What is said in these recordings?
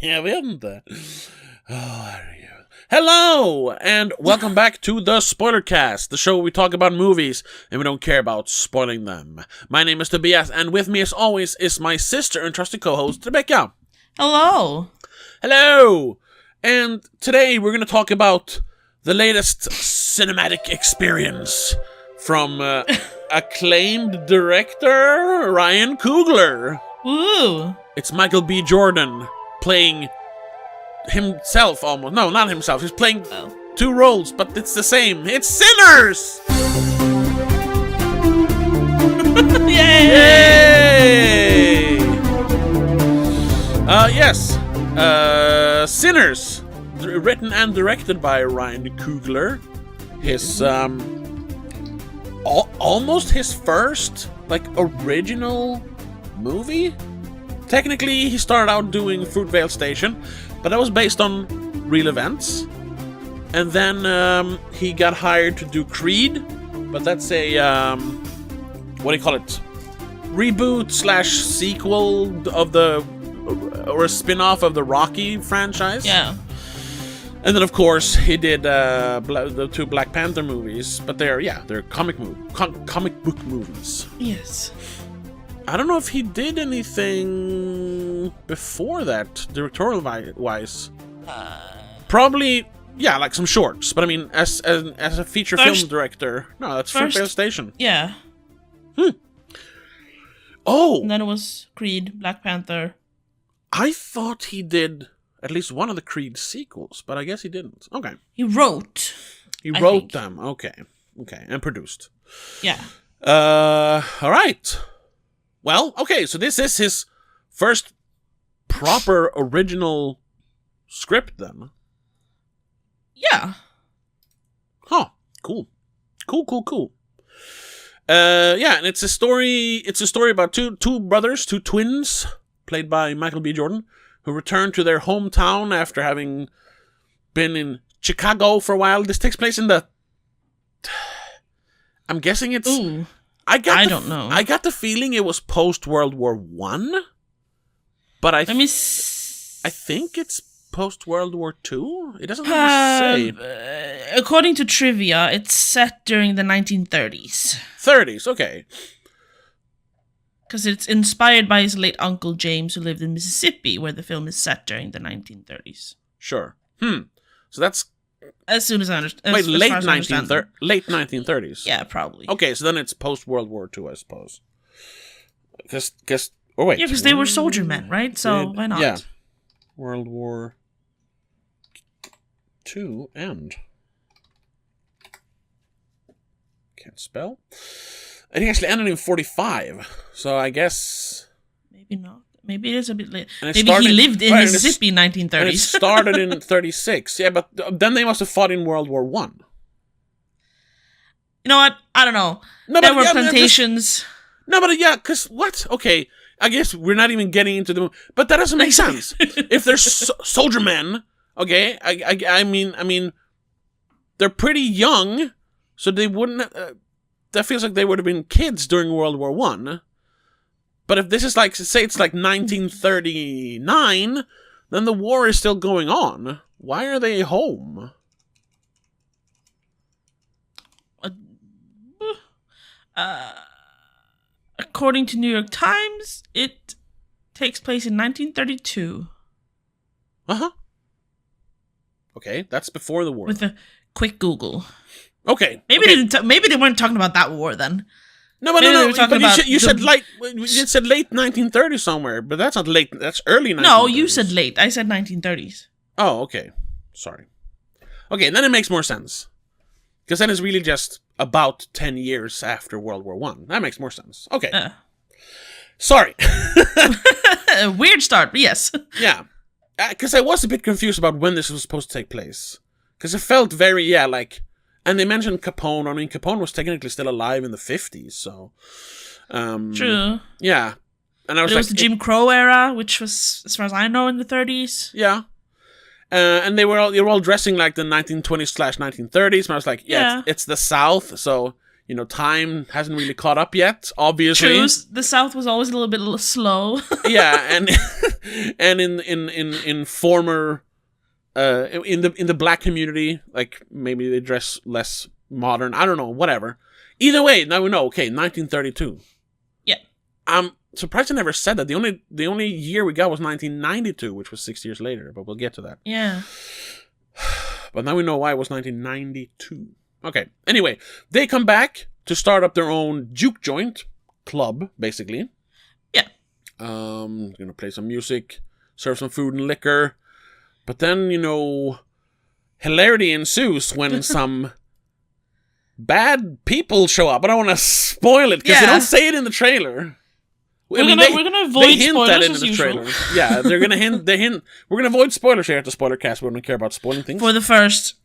Jag vet inte. Herregud. Hello, and welcome back to the Spoilercast, the show where we talk about movies and we don't care about spoiling them. My name is Tobias, and with me as always is my sister and trusted co-host, Rebecca. Hello. Hello! And today we're going to talk about the latest cinematic experience from acclaimed director Ryan Coogler. Woo. It's Michael B. Jordan playing himself almost. No, not himself. He's playing two roles, but it's the same. It's Sinners! Yay! Yes. Sinners. Written and directed by Ryan Coogler. His, almost his first, original movie? Technically, he started out doing Fruitvale Station, but that was based on real events. And then he got hired to do Creed, but that's a, what do you call it? Reboot / sequel of or a spin-off of the Rocky franchise. Yeah. And then, of course, he did the two Black Panther movies, but they're comic book movies. Yes. I don't know if he did anything before that, directorial-wise. Probably, like some shorts. But I mean, as a feature film director, no, that's Fruitvale Station. Yeah. Oh! And then it was Creed, Black Panther. I thought he did at least one of the Creed sequels, but I guess he didn't. Okay. He wrote. He wrote them. Okay. And produced. Yeah. All right. Well, okay, so this is his first proper original script then. Yeah. Huh. Cool. And it's a story about two brothers, two twins, played by Michael B. Jordan, who return to their hometown after having been in Chicago for a while. This takes place in I'm guessing it's... Ooh. I don't know. I got the feeling it was post-World War I, but I think it's post-World War II? It doesn't really say. According to trivia, it's set during the 1930s. 30s, okay. Because it's inspired by his late uncle James, who lived in Mississippi, where the film is set during the 1930s. Sure. So that's... As soon as I understand. Wait, late 1930s? Yeah, probably. Okay, so then it's post-World War II, I suppose. Oh, wait. Yeah, because they were soldier men, right? So why not? Yeah. World War II end. Can't spell. And he actually ended in 45, so I guess... Maybe not. Maybe it is a bit late. Maybe he lived in Mississippi in 1930s. And it started in 36. Yeah, but then they must have fought in World War I. You know what? I don't know. There were plantations. Because what? Okay, I guess we're not even getting into the... But that doesn't make sense. If they're soldier men, okay, I mean, they're pretty young, so they wouldn't... that feels like they would have been kids during World War I. But if this is say it's 1939, then the war is still going on. Why are they home? According to New York Times, it takes place in 1932. Uh-huh. Okay, that's before the war. With a quick Google. Okay. Maybe they weren't talking about that war then. No, but you said late 1930s somewhere, but that's not late. That's early 1930s. No, you said late. I said 1930s. Oh, okay. Sorry. Okay, then it makes more sense. Because then it's really just about 10 years after World War I. That makes more sense. Okay. Sorry. Weird start, but yes. Yeah. Because I was a bit confused about when this was supposed to take place. Because it felt very, And they mentioned Capone. I mean, Capone was technically still alive in the 50s, so... True. Yeah. And I was it was the Jim Crow era, which was, as far as I know, in the 30s. Yeah. And they were all dressing like the 1920s / 1930s, and I was like, it's the South, so time hasn't really caught up yet, obviously. True, the South was always a little bit slow. Yeah, and and in former in the black community, like maybe they dress less modern. I don't know, whatever. Either way, now we know. Okay, 1932. Yeah. I'm surprised I never said that. The only year we got was 1992, which was 6 years later. But we'll get to that. Yeah. But now we know why it was 1992. Okay. Anyway, they come back to start up their own juke joint club, basically. Yeah. Gonna play some music, serve some food and liquor. But then, hilarity ensues when some bad people show up. I don't want to spoil it because they don't say it in the trailer. We're gonna avoid spoilers as usual. Yeah, they're gonna hint. We're gonna avoid spoilers here at the spoiler cast. We don't care about spoiling things for the first.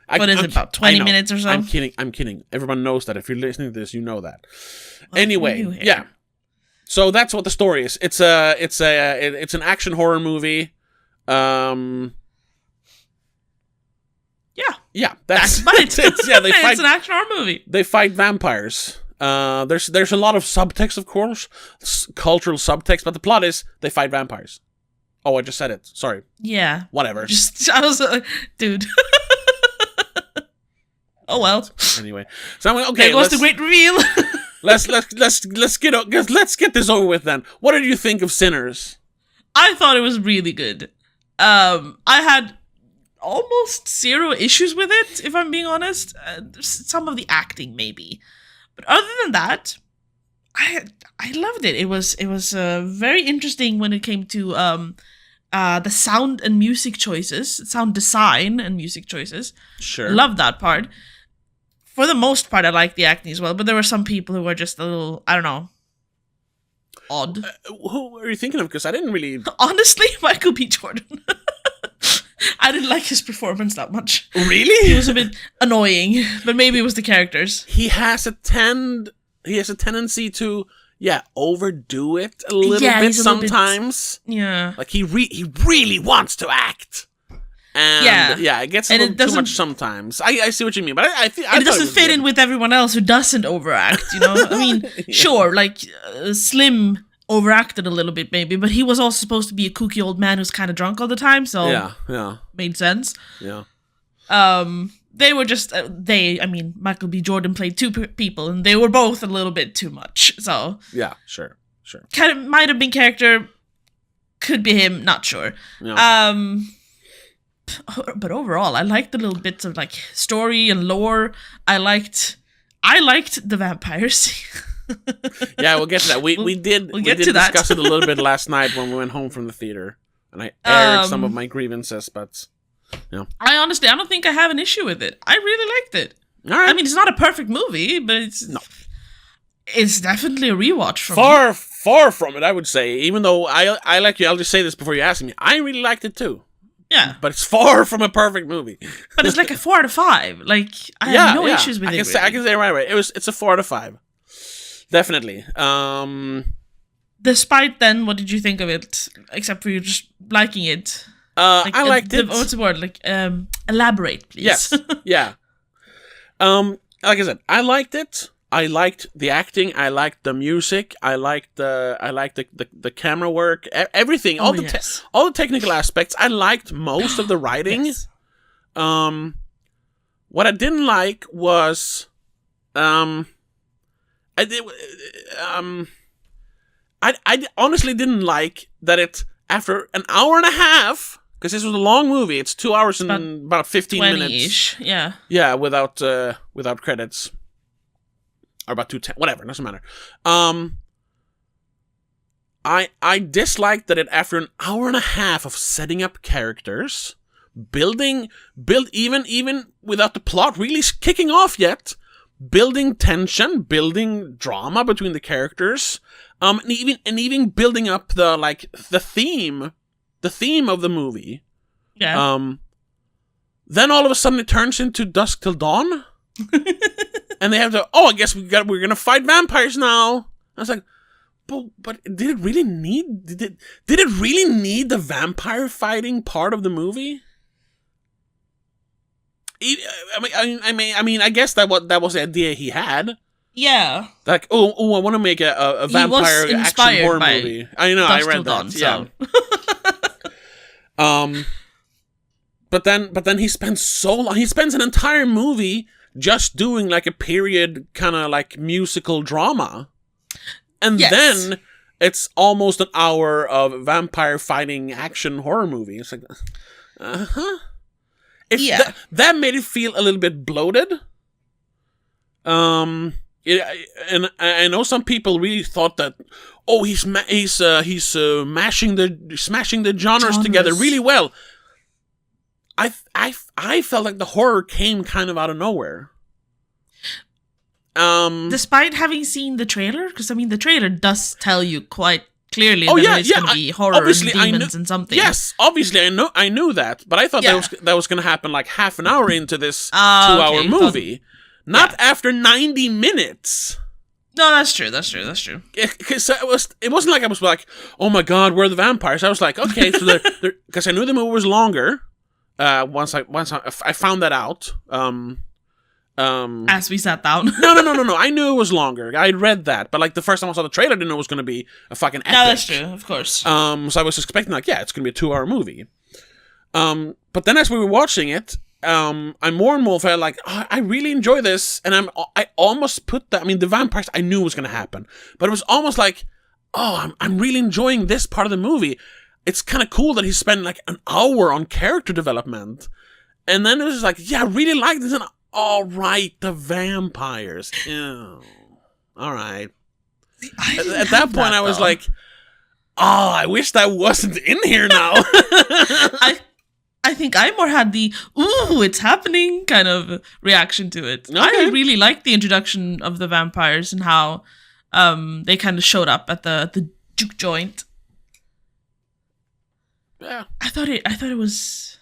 About 20 minutes or so? I'm kidding. Everyone knows that. If you're listening to this, you know that. Anyway, yeah. So that's what the story is. It's an action horror movie. Yeah. That's about it. They fight. It's an action horror movie. They fight vampires. There's a lot of subtext, of course, cultural subtext, but the plot is they fight vampires. Oh, I just said it. Sorry. Yeah. Whatever. I was dude. Oh well. Anyway, so okay. There was the great reveal. let's get this over with then. What did you think of Sinners? I thought it was really good. I had almost zero issues with it, if I'm being honest. Some of the acting, maybe, but other than that, I loved it. It was very interesting when it came to the sound and music choices, sound design and music choices. Sure, love that part. For the most part, I like the acting as well, but there were some people who were just a little, I don't know, odd. Who are you thinking of? Because I didn't really... Honestly, Michael B. Jordan. I didn't like his performance that much. Really? He was a bit annoying, but maybe it was the characters. He has a tendency to, overdo it a little bit sometimes. Like he really wants to act. And it gets a little too much sometimes. I see what you mean, but I think it doesn't fit in with everyone else who doesn't overact. I mean, sure, like Slim overacted a little bit maybe, but he was also supposed to be a kooky old man who's kind of drunk all the time, so made sense. Yeah. They were just Michael B. Jordan played two people, and they were both a little bit too much. So yeah, sure. Kind of might have been character, could be him, not sure. Yeah. But overall, I liked the little bits of like story and lore. I liked the vampires. Yeah, we'll get to that. We did discuss it a little bit last night when we went home from the theater, and I aired some of my grievances. But I don't think I have an issue with it. I really liked it. All right. I mean, it's not a perfect movie, but it's definitely a rewatch for me. Far from it, I would say. Even though I like you, I'll just say this before you ask me. I really liked it too. Yeah, but it's far from a perfect movie. But it's like a 4 out of 5. Like I have no issues with it. I can say it right away. It's a 4 out of 5, definitely. Despite then, what did you think of it? Except for you just liking it. I liked it. What's the word? Like elaborate, please. Yes. Yeah. Like I said, I liked it. I liked the acting. I liked the music. I liked the camera work. Everything. All the technical aspects. I liked most of the writing. Yes. What I didn't like was, I honestly didn't like that it after an hour and a half. Because this was a long movie. It's 2 hours and about 15 minutes. Yeah. Yeah, without credits. Or about 2:10, whatever, doesn't matter. I disliked that it after an hour and a half of setting up characters, build even without the plot really kicking off yet, building tension, building drama between the characters, and even building up the theme of the movie. Yeah. Then all of a sudden it turns into Dusk Till Dawn. And they have to. I guess we're gonna fight vampires now. I was like, but did it really need? Did it really need the vampire fighting part of the movie? I mean, I guess that was the idea he had. Yeah. Like, I want to make a vampire action horror movie. I know, I read that. So. But then he spends so long. He spends an entire movie just doing like a period kind of like musical drama, and then it's almost an hour of vampire fighting action horror movie. It's like, that made it feel a little bit bloated. And I know some people really thought that, he's smashing the genres together really well. I felt like the horror came kind of out of nowhere. Despite having seen the trailer, because I mean the trailer does tell you quite clearly that it's going to be horror and demons and something. Yes, obviously I knew that, but I thought that was going to happen like half an hour into this 2-hour movie, not after 90 minutes. No, that's true. Because it wasn't like I was like, oh my god, where are the vampires? I was like, okay, so they're because I knew the movie was longer. Once I found that out. As we sat down. No. I knew it was longer. I read that, but like the first time I saw the trailer, I didn't know it was going to be a fucking epic. No, that's true. Of course. So I was expecting like, it's going to be a 2-hour movie. But then as we were watching it, I more and more felt like, I really enjoy this, and I almost put that. I mean, the vampires I knew was going to happen, but it was almost like, I'm really enjoying this part of the movie. It's kind of cool that he spent like an hour on character development, and then it was like, I really like this. And all right, the vampires. Ew. All right. At that point, I was like, I wish that wasn't in here now. I think I more had the, ooh, it's happening kind of reaction to it. Okay. I really liked the introduction of the vampires and how they kind of showed up at the juke joint. Yeah. I thought it was,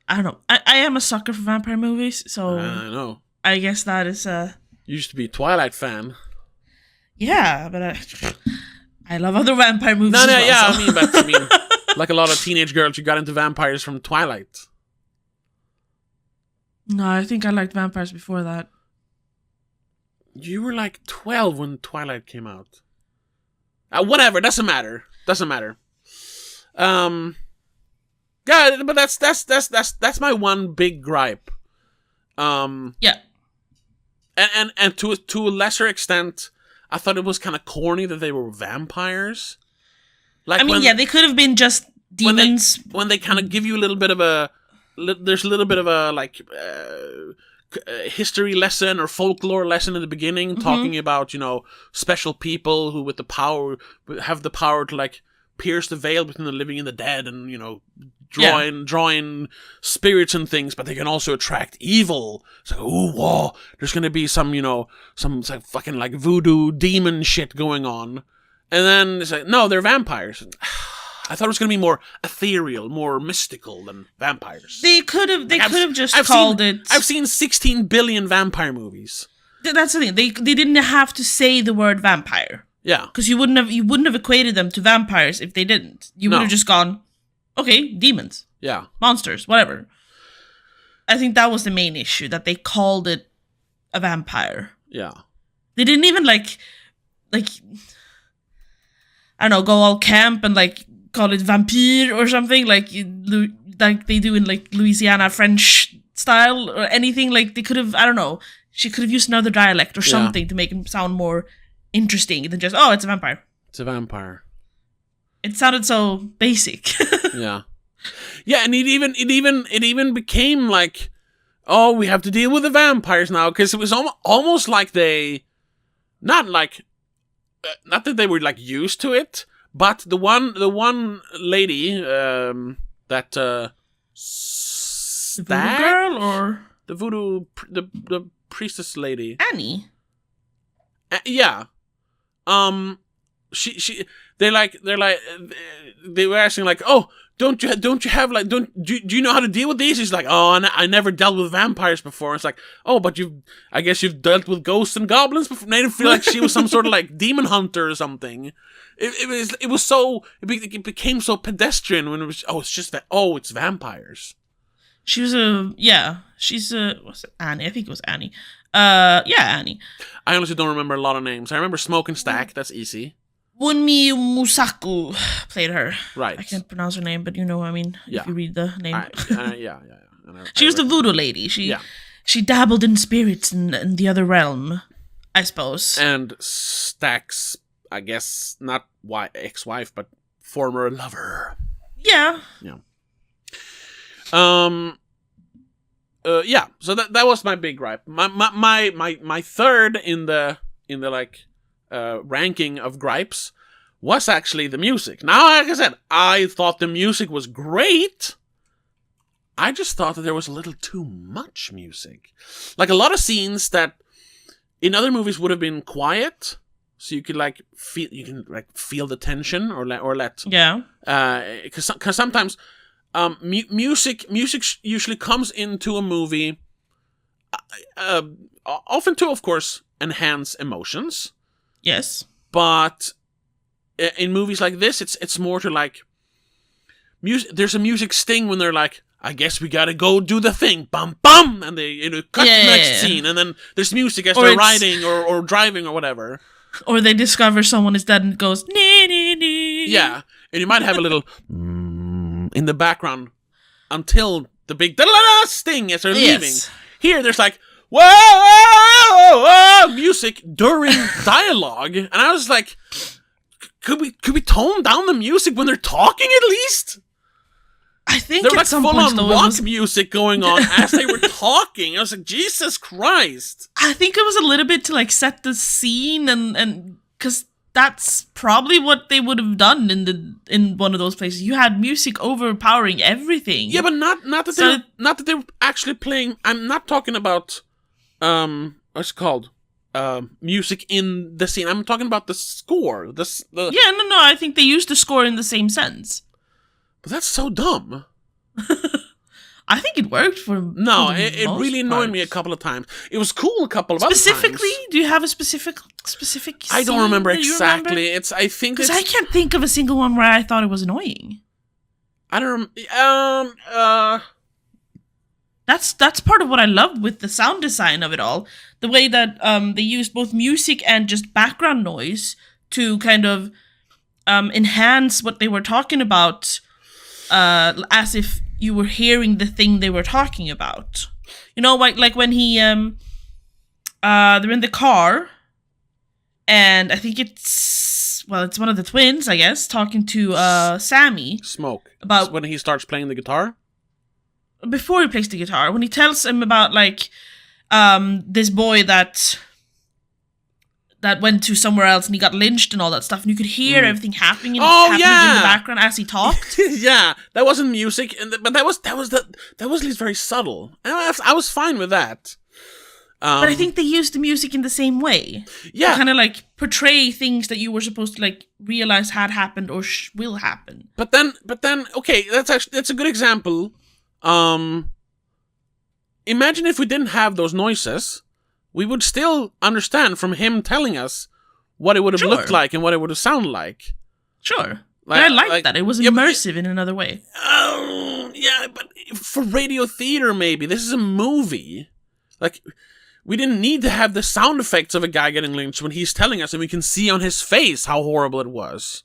I don't know. I am a sucker for vampire movies, so I know. I guess that is You used to be a Twilight fan. Yeah, but I love other vampire movies. No, well, yeah, so. I mean, like a lot of teenage girls who got into vampires from Twilight. No, I think I liked vampires before that. You were like 12 when Twilight came out. Whatever, doesn't matter. Yeah, but that's my one big gripe. Yeah. And to a lesser extent, I thought it was kind of corny that they were vampires. Like, they could have been just demons. When they kind of give you a little bit of there's a little bit of a like history lesson or folklore lesson in the beginning, talking about special people who have the power to like pierce the veil between the living and the dead, and drawing spirits and things, but they can also attract evil. It's like, whoa, there's gonna be some like fucking like voodoo demon shit going on, and then it's like, no, they're vampires. I thought it was gonna be more ethereal, more mystical than vampires. They could have just called it. I've seen 16 billion vampire movies. That's the thing. They didn't have to say the word vampire. Yeah, because you wouldn't have equated them to vampires if they didn't. You would have just gone, okay, demons. Yeah. Monsters, whatever. I think that was the main issue, that they called it a vampire. Yeah. They didn't even like I don't know, go all camp and like call it vampire or something like they do in like Louisiana French style or anything. Like they could have, I don't know, she could have used another dialect or something to make it sound more interesting than just, it's a vampire. It's a vampire. It sounded so basic. Yeah, and it even became like, we have to deal with the vampires now, because it was almost like they, not that they were like used to it, but the one lady that the voodoo girl, or the voodoo the priestess lady, Annie. Yeah. They were asking like, don't you have like, do you know how to deal with these? He's like, I never dealt with vampires before. It's like, but I guess you've dealt with ghosts and goblins before. Made him feel like she was some sort of like demon hunter or something. It became so pedestrian when it was, it's just that, it's vampires. She's what's it, Annie? I think it was Annie. Yeah, Annie. I honestly don't remember a lot of names. I remember Smoke and Stack. That's easy. Wunmi Musaku played her. Right. I can't pronounce her name, but you know what I mean. Yeah. If you read the name. Yeah. She was the voodoo lady. She dabbled in spirits in the other realm, I suppose. And Stack's, I guess, not ex-wife, but former lover. Yeah. Yeah. So that was my big gripe. My third in the like ranking of gripes was actually the music. Now, like I said, I thought the music was great. I just thought that there was a little too much music. Like a lot of scenes that in other movies would have been quiet, so you could feel the tension or let yeah. Because sometimes music usually comes into a movie often to, of course, enhance emotions. Yes. But in movies like this, it's more to like music. There's a music sting when they're like, I guess we gotta go do the thing, bum bum, and they cut the next scene, and then there's music as they're riding or driving or whatever. Or they discover someone is dead and it goes nee, nee, nee. Yeah, and you might have a little in the background until the big sting as they're leaving. Here, there's like whoa music during dialogue, and I was like, could we tone down the music when they're talking at least? I think there was at some full point on rock music going on as they were talking. I was like, Jesus Christ! I think it was a little bit to like set the scene and because that's probably what they would have done in one of those places. You had music overpowering everything. Yeah, but not that they're actually playing. I'm not talking about what's it called music in the scene. I'm talking about the score. No. I think they used the score in the same sense. But that's so dumb. I think it worked for no. It really annoyed me a couple of times. It was cool a couple of other times. Specifically, do you have a specific? I don't remember exactly. I think because I can't think of a single one where I thought it was annoying. I don't. That's part of what I loved with the sound design of it all. The way that they used both music and just background noise to kind of enhance what they were talking about, as if you were hearing the thing they were talking about. You know, like when he they're in the car, and I think it's one of the twins, I guess, talking to Sammy. Smoke. About when he starts playing the guitar? Before he plays the guitar, when he tells him about like this boy that went to somewhere else and he got lynched and all that stuff, and you could hear everything happening in the background as he talked. Yeah, that wasn't music, but that was at least very subtle. I was fine with that. But I think they used the music in the same way. Yeah, to kind of like portray things that you were supposed to like realize had happened or will happen. But then, okay, that's a good example. Imagine if we didn't have those noises, we would still understand from him telling us what it would have looked like and what it would have sounded like. Sure. But I liked that. It was immersive in another way. Oh, yeah, but for radio theater, maybe. This is a movie. Like, we didn't need to have the sound effects of a guy getting lynched when he's telling us and we can see on his face how horrible it was.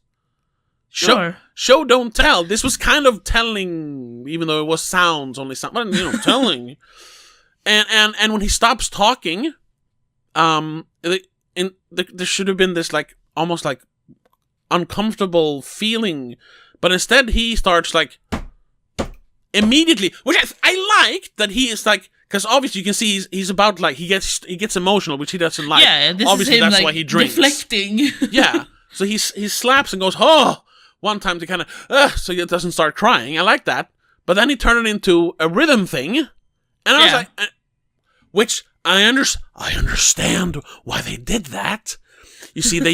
Sure. Show, don't tell. This was kind of telling, even though it was sounds, only sound, but, telling. And when he stops talking, there should have been this, like, almost like uncomfortable feeling, but instead he starts, like, immediately, which I like that he is, like, because obviously you can see he's about, like, he gets emotional, which he doesn't like. Yeah, this obviously is him, that's like, why he drinks. Deflecting. Yeah, so he slaps and goes, oh, one time to kind of, so he doesn't start crying. I like that. But then he turned it into a rhythm thing, and I was like, which I understand why they did that. You see, they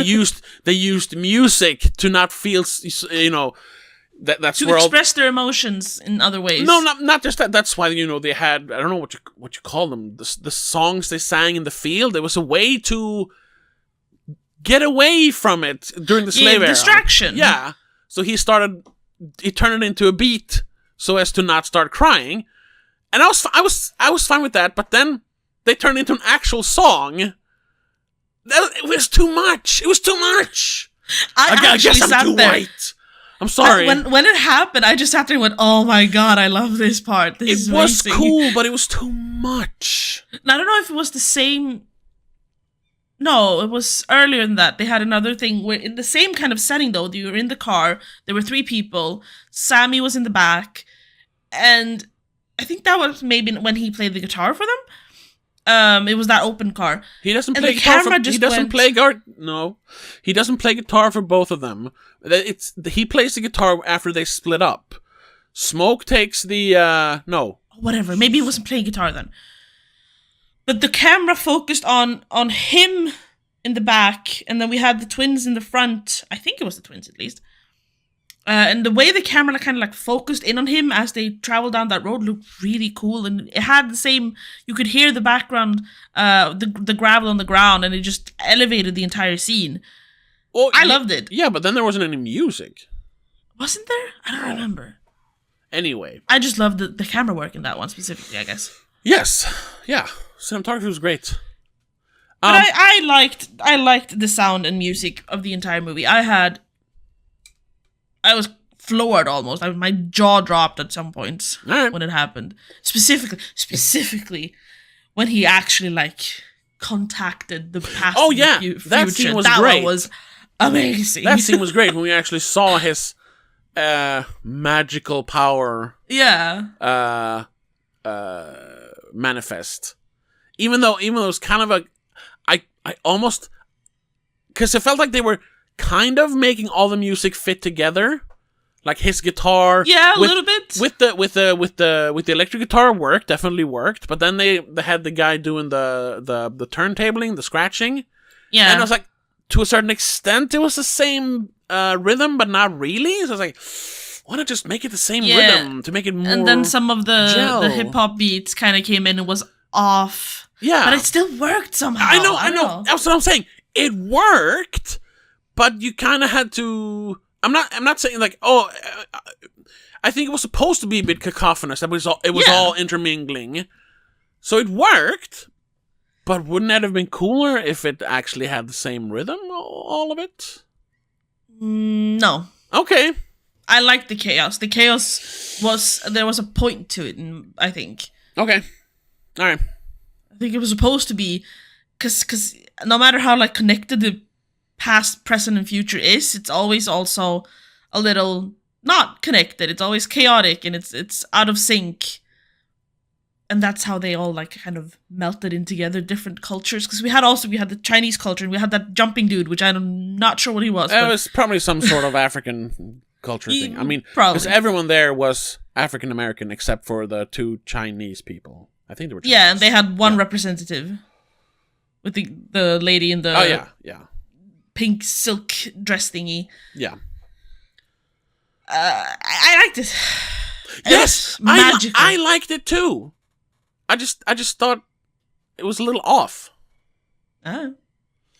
used music to not feel, that's to where express their emotions in other ways. No, not just that. That's why they had, I don't know what you call them, the songs they sang in the field. It was a way to get away from it during the slave era. Distraction. Yeah. So he turned it into a beat so as to not start crying, and I was fine with that. But then they turned into an actual song. It was too much. It was too much. I guess I'm too white. I'm sorry. When it happened, I just sat there and went, "Oh my god, I love this part. This is amazing." It was cool, but it was too much. And I don't know if it was the same. No, it was earlier than that. They had another thing where, in the same kind of setting though, you were in the car. There were 3 people. Sammy was in the back, and I think that was maybe when he played the guitar for them. It was that open car. He doesn't play guitar for. He doesn't play guitar for both of them. He plays the guitar after they split up. Smoke takes the no. Whatever. Maybe he wasn't playing guitar then. But the camera focused on him in the back, and then we had the twins in the front. I think it was the twins at least. And the way the camera kind of like focused in on him as they traveled down that road looked really cool, and it had the same. You could hear the background, the gravel on the ground, and it just elevated the entire scene. Well, I loved it. Yeah, but then there wasn't any music. Wasn't there? I don't remember. Anyway, I just loved the camera work in that one specifically, I guess. Yes, yeah, cinematography was great. But I liked the sound and music of the entire movie. I was floored almost. My jaw dropped at some points when it happened. Specifically when he actually like contacted the past. Oh yeah, future. That scene was great. One was amazing. That scene was great when we actually saw his magical power. Yeah. Manifest. Even though it was kind of I almost, because it felt like they were kind of making all the music fit together, like his guitar. Yeah, a little bit. With the electric guitar definitely worked, but then they had the guy doing the turntabling, the scratching. Yeah, and I was like, to a certain extent, it was the same rhythm, but not really. So I was like, why not just make it the same rhythm to make it more? And then some of the hip hop beats kind of came in and was off. Yeah, but it still worked somehow. I know. That's what I'm saying. It worked, but you kind of had to. I'm not saying like, oh, I think it was supposed to be a bit cacophonous. It was all intermingling, so it worked. But wouldn't that have been cooler if it actually had the same rhythm, all of it? No. Okay. I liked the chaos. The chaos there was a point to it, I think. Okay. All right. I think it was supposed to be, because no matter how like connected the past, present, and future is, it's always also a little not connected. It's always chaotic and it's out of sync. And that's how they all like kind of melted in together, different cultures. Because we had the Chinese culture, and we had that jumping dude, which I'm not sure what he was. It was probably some sort of African culture thing. I mean, because everyone there was African American except for the 2 Chinese people. I think they were Chinese. Yeah, and they had one representative with the lady in the pink silk dress thingy. Yeah. I liked it. Yes, I liked it too. I just thought it was a little off. I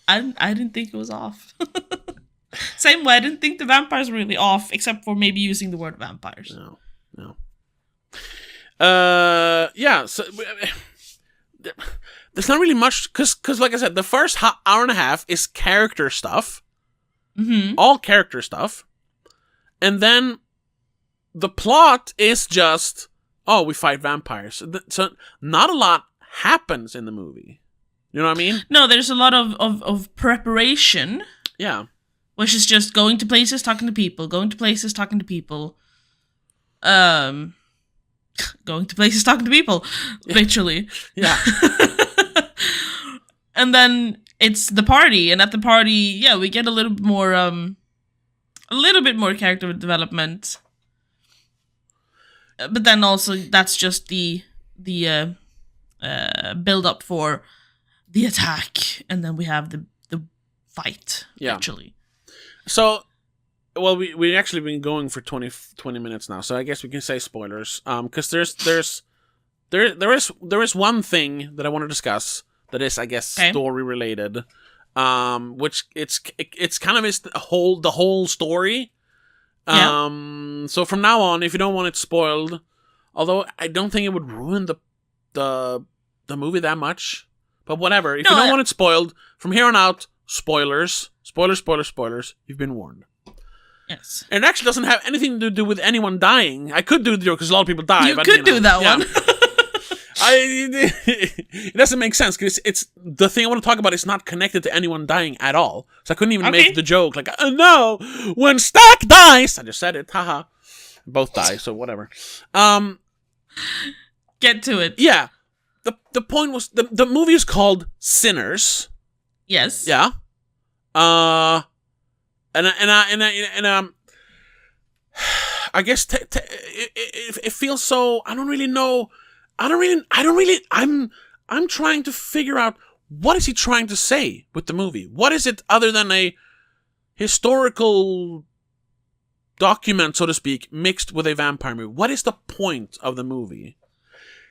didn't think it was off. Same way, I didn't think the vampires were really off, except for maybe using the word vampires. No. Yeah. So there's not really much because, like I said, the first hour and a half is character stuff. Mm-hmm. All character stuff, and then the plot is just. Oh, we fight vampires. So not a lot happens in the movie. You know what I mean? No, there's a lot of preparation. Yeah. Which is just going to places, talking to people. Going to places, talking to people. Going to places, talking to people. Literally. Yeah. And then it's the party. And at the party, yeah, we get a little bit more character development. But then also that's just the build up for the attack, and then we have the fight. Yeah. Actually. So, well, we actually been going for 20 minutes now, so I guess we can say spoilers. Because there is one thing that I want to discuss that is, I guess, story related. Which it's kind of is the whole story. Yeah. So from now on, if you don't want it spoiled, although I don't think it would ruin the the movie that much. But whatever. If No, you don't want it spoiled, from here on out, spoilers. Spoilers. You've been warned. Yes. And it actually doesn't have anything to do with anyone dying. I could do the joke because a lot of people die. You but, could do that one. It doesn't make sense because it's the thing I want to talk about is not connected to anyone dying at all. So I couldn't even make the joke like, no, when Stack dies. I just said it. Haha. Both die, so whatever. Get to it. Yeah. The point was the movie is called Sinners. Yes. Yeah. I guess it feels so. I don't really know. I'm trying to figure out what is he trying to say with the movie. What is it other than a historical document, so to speak, mixed with a vampire movie? What is the point of the movie?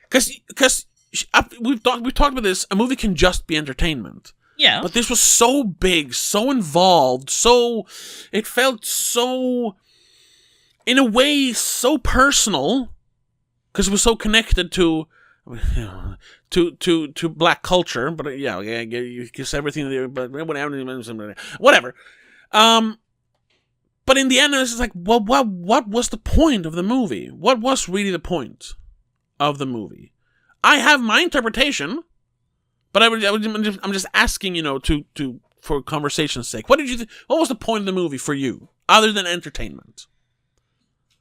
Because we've talked about this. A movie can just be entertainment. Yeah. But this was so big, so involved, it felt so, in a way, so personal, because it was so connected to black culture. But yeah, you kiss everything there, but whatever. But in the end, it's like, what was the point of the movie? What was really the point of the movie? I have my interpretation. But I'm just asking, for conversation's sake. What was the point of the movie for you, other than entertainment?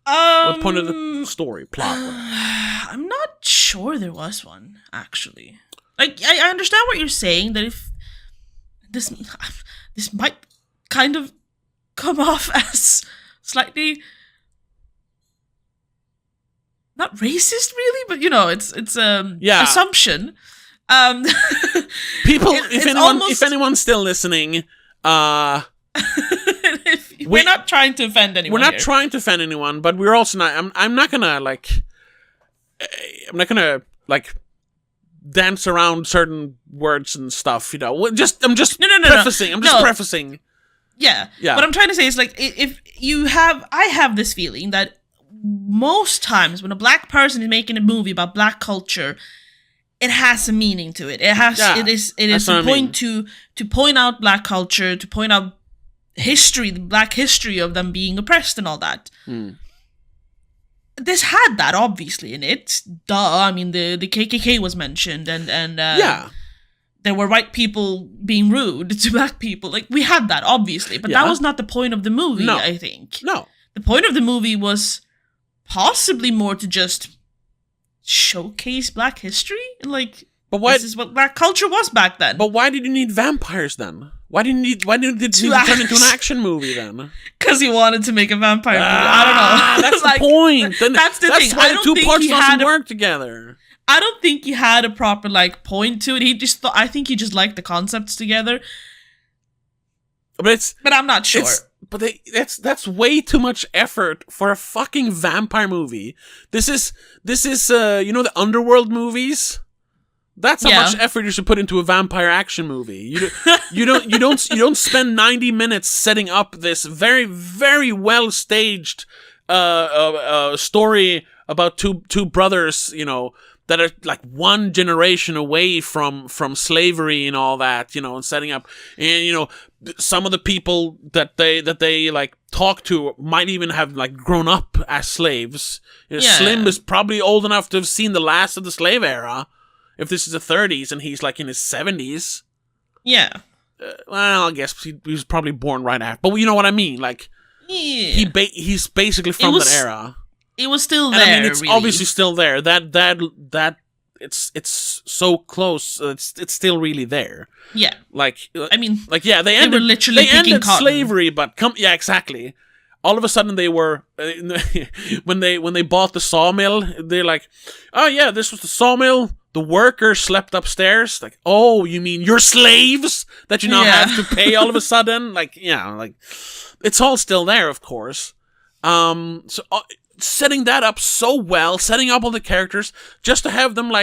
What point of the story, plot? I'm not sure there was one, actually. Like, I understand what you're saying, that if this might kind of come off as slightly not racist, really, but it's assumption. People, if anyone's still listening, we're not trying to offend anyone. We're not trying to offend anyone, but we're also not. I'm not gonna dance around certain words and stuff. I'm just prefacing. I'm just prefacing. Yeah. What I'm trying to say is, like, if I have this feeling that most times when a black person is making a movie about black culture, it has a meaning to it. It is a point to point out black culture, to point out history, the black history of them being oppressed and all that. This had that obviously in it. Duh. I mean, the KKK was mentioned, and there were white people being rude to black people. Like, we had that obviously, but that was not the point of the movie. No. I think the point of the movie was possibly more to just showcase black history, and this is what black culture was back then. But why did you need vampires then? Why did it need to turn into an action movie then? Because he wanted to make a vampire movie. I don't know. That's the point. That's the thing. Why the two parts doesn't work together. I don't think he had a proper point to it. He just thought. I think he just liked the concepts together. But I'm not sure. That's way too much effort for a fucking vampire movie. This is the Underworld movies. That's how much effort you should put into a vampire action movie. You don't spend 90 minutes setting up this very, very well staged story about two brothers, that are like one generation away from slavery and all that, and setting up, and some of the people that they like talk to might even have like grown up as slaves. Slim is probably old enough to have seen the last of the slave era, if this is the 30s and he's like in his 70s. Yeah. Well, I guess he was probably born right after, but you know what I mean. Like, he's basically from that era. It was still there. And I mean, it's really. obviously still there. That it's so close. It's still really there. Yeah. Like, I mean, they ended literally they ended cotton. slavery, but exactly. All of a sudden, they were when they bought the sawmill. They're like, oh yeah, this was the sawmill. The workers slept upstairs. Like, oh, you mean you're slaves that you now have to pay all of a sudden? It's all still there, of course. Setting that up so well, setting up all the characters, just to have them,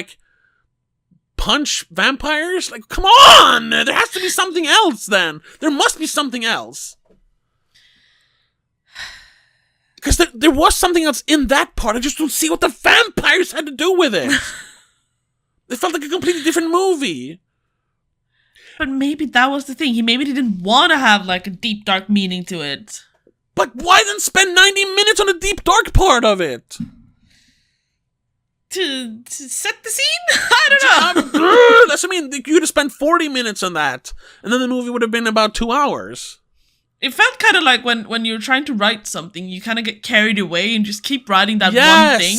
punch vampires? Like, come on! There has to be something else, then. There must be something else. Because there was something else in that part. I just don't see what the vampires had to do with it. It felt like a completely different movie. But maybe that was the thing. He maybe didn't want to have like a deep, dark meaning to it. But why then spend 90 minutes on the deep, dark part of it? To set the scene? I don't know. That's what I mean. You could have spent 40 minutes on that, and then the movie would have been about 2 hours. It felt kind of like when you're trying to write something, you kind of get carried away and just keep writing that one thing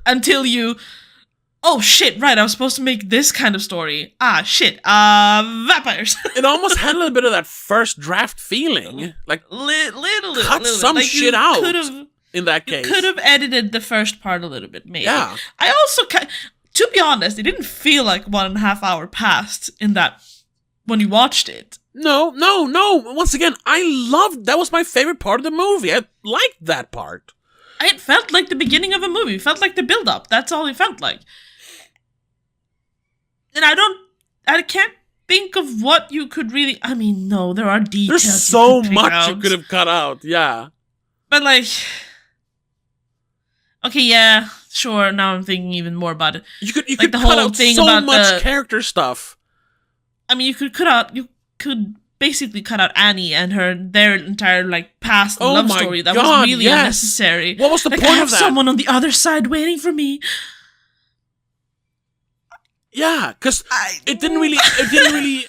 until you... Oh shit, right, I was supposed to make this kind of story. Ah, shit, vampires. It almost had a little bit of that first draft feeling. Like, cut some like shit out in that case. You could have edited the first part a little bit, maybe. Yeah. I also, to be honest, it didn't feel like 1.5 hours passed in that, when you watched it. No. Once again, that was my favorite part of the movie. I liked that part. It felt like the beginning of a movie. It felt like the build-up. That's all it felt like. And I can't think of what you could really... I mean, no, there are details. There's so much you could have cut out, yeah. But like... Okay, yeah, sure, now I'm thinking even more about it. You could cut out so much character stuff. I mean, you could basically cut out Annie and their entire like past love story. That was really unnecessary. What was the point of that? I have someone on the other side waiting for me. Yeah, because it didn't really,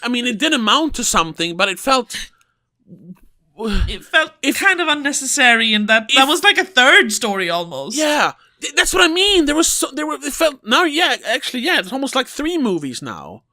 I mean, it did amount to something, but it felt kind of unnecessary, and that was like a third story almost. Yeah, that's what I mean. It's almost like 3 movies now.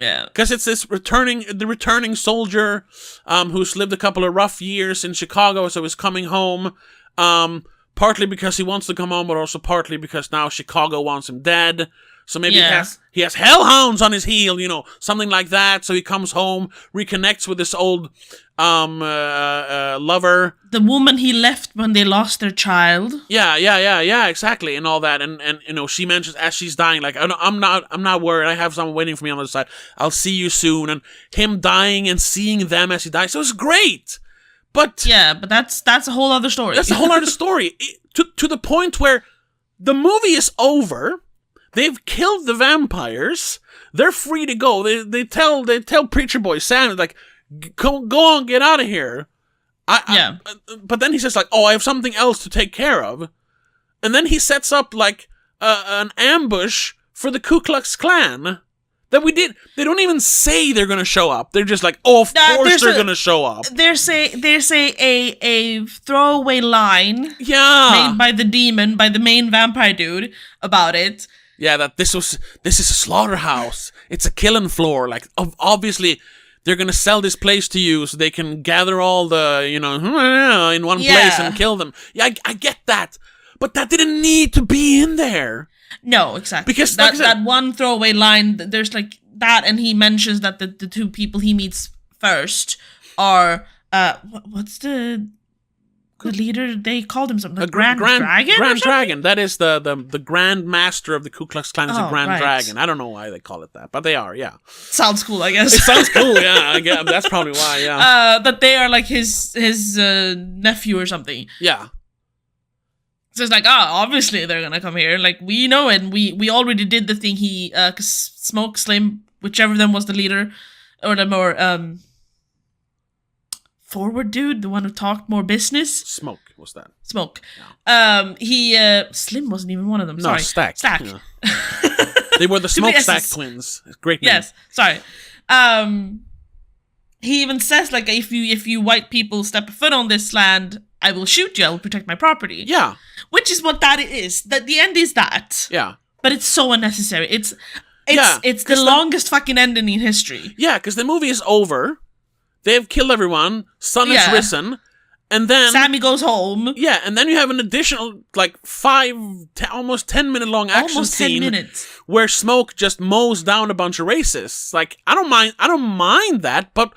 Yeah, because it's the returning soldier, who's lived a couple of rough years in Chicago, so he's coming home, partly because he wants to come home, but also partly because now Chicago wants him dead. So maybe he has hellhounds on his heel, something like that. So he comes home, reconnects with this old lover, the woman he left when they lost their child. Yeah, exactly, and all that. And she mentions as she's dying, like, I'm not worried. I have someone waiting for me on the other side. I'll see you soon. And him dying and seeing them as he dies. So it's great. But yeah, but that's a whole other story. That's a whole other story. To the point where the movie is over. They've killed the vampires. They're free to go. They tell Preacher Boy Sam, like, go on, get out of here. But then he says, like, I have something else to take care of. And then he sets up, like, an ambush for the Ku Klux Klan. That we did. They don't even say they're gonna show up. They're just like, of course they're gonna show up. There's a throwaway line. Yeah. Made by the demon, by the main vampire dude, about it. Yeah, that this is a slaughterhouse. It's a killing floor. Like, obviously, they're gonna sell this place to you so they can gather all the, in one place and kill them. Yeah, I get that, but that didn't need to be in there. No, exactly. Because that one throwaway line, there's like that, and he mentions that the 2 people he meets first are what's the leader? They called him something. The Grand Dragon. Grand Dragon. That is the Grand Master of the Ku Klux Klan is a Grand Dragon. I don't know why they call it that, but they are. Yeah. Sounds cool, I guess. It sounds cool. Yeah, I guess that's probably why. Yeah. That they are like his nephew or something. Yeah. So it's like, obviously they're gonna come here. Like, we know it. And we already did the thing. Cause Smoke, Slim, whichever of them was the leader, or the more forward dude, the one who talked more business. Smoke was that. Smoke. Yeah. Slim wasn't even one of them. Sorry. No, Stack. Yeah. They were the Smokestack twins. Great name. Yes. Sorry. He even says, like, if you white people step a foot on this land, I will shoot you. I will protect my property. Yeah. Which is what that is. That the end is that. Yeah. But it's so unnecessary. It's the longest fucking ending in history. Yeah, because the movie is over. They've killed everyone. Sun has risen. And then Sammy goes home. Yeah, and then you have an additional, like, almost 10-minute long action scene where Smoke just mows down a bunch of racists. Like, I don't mind that, but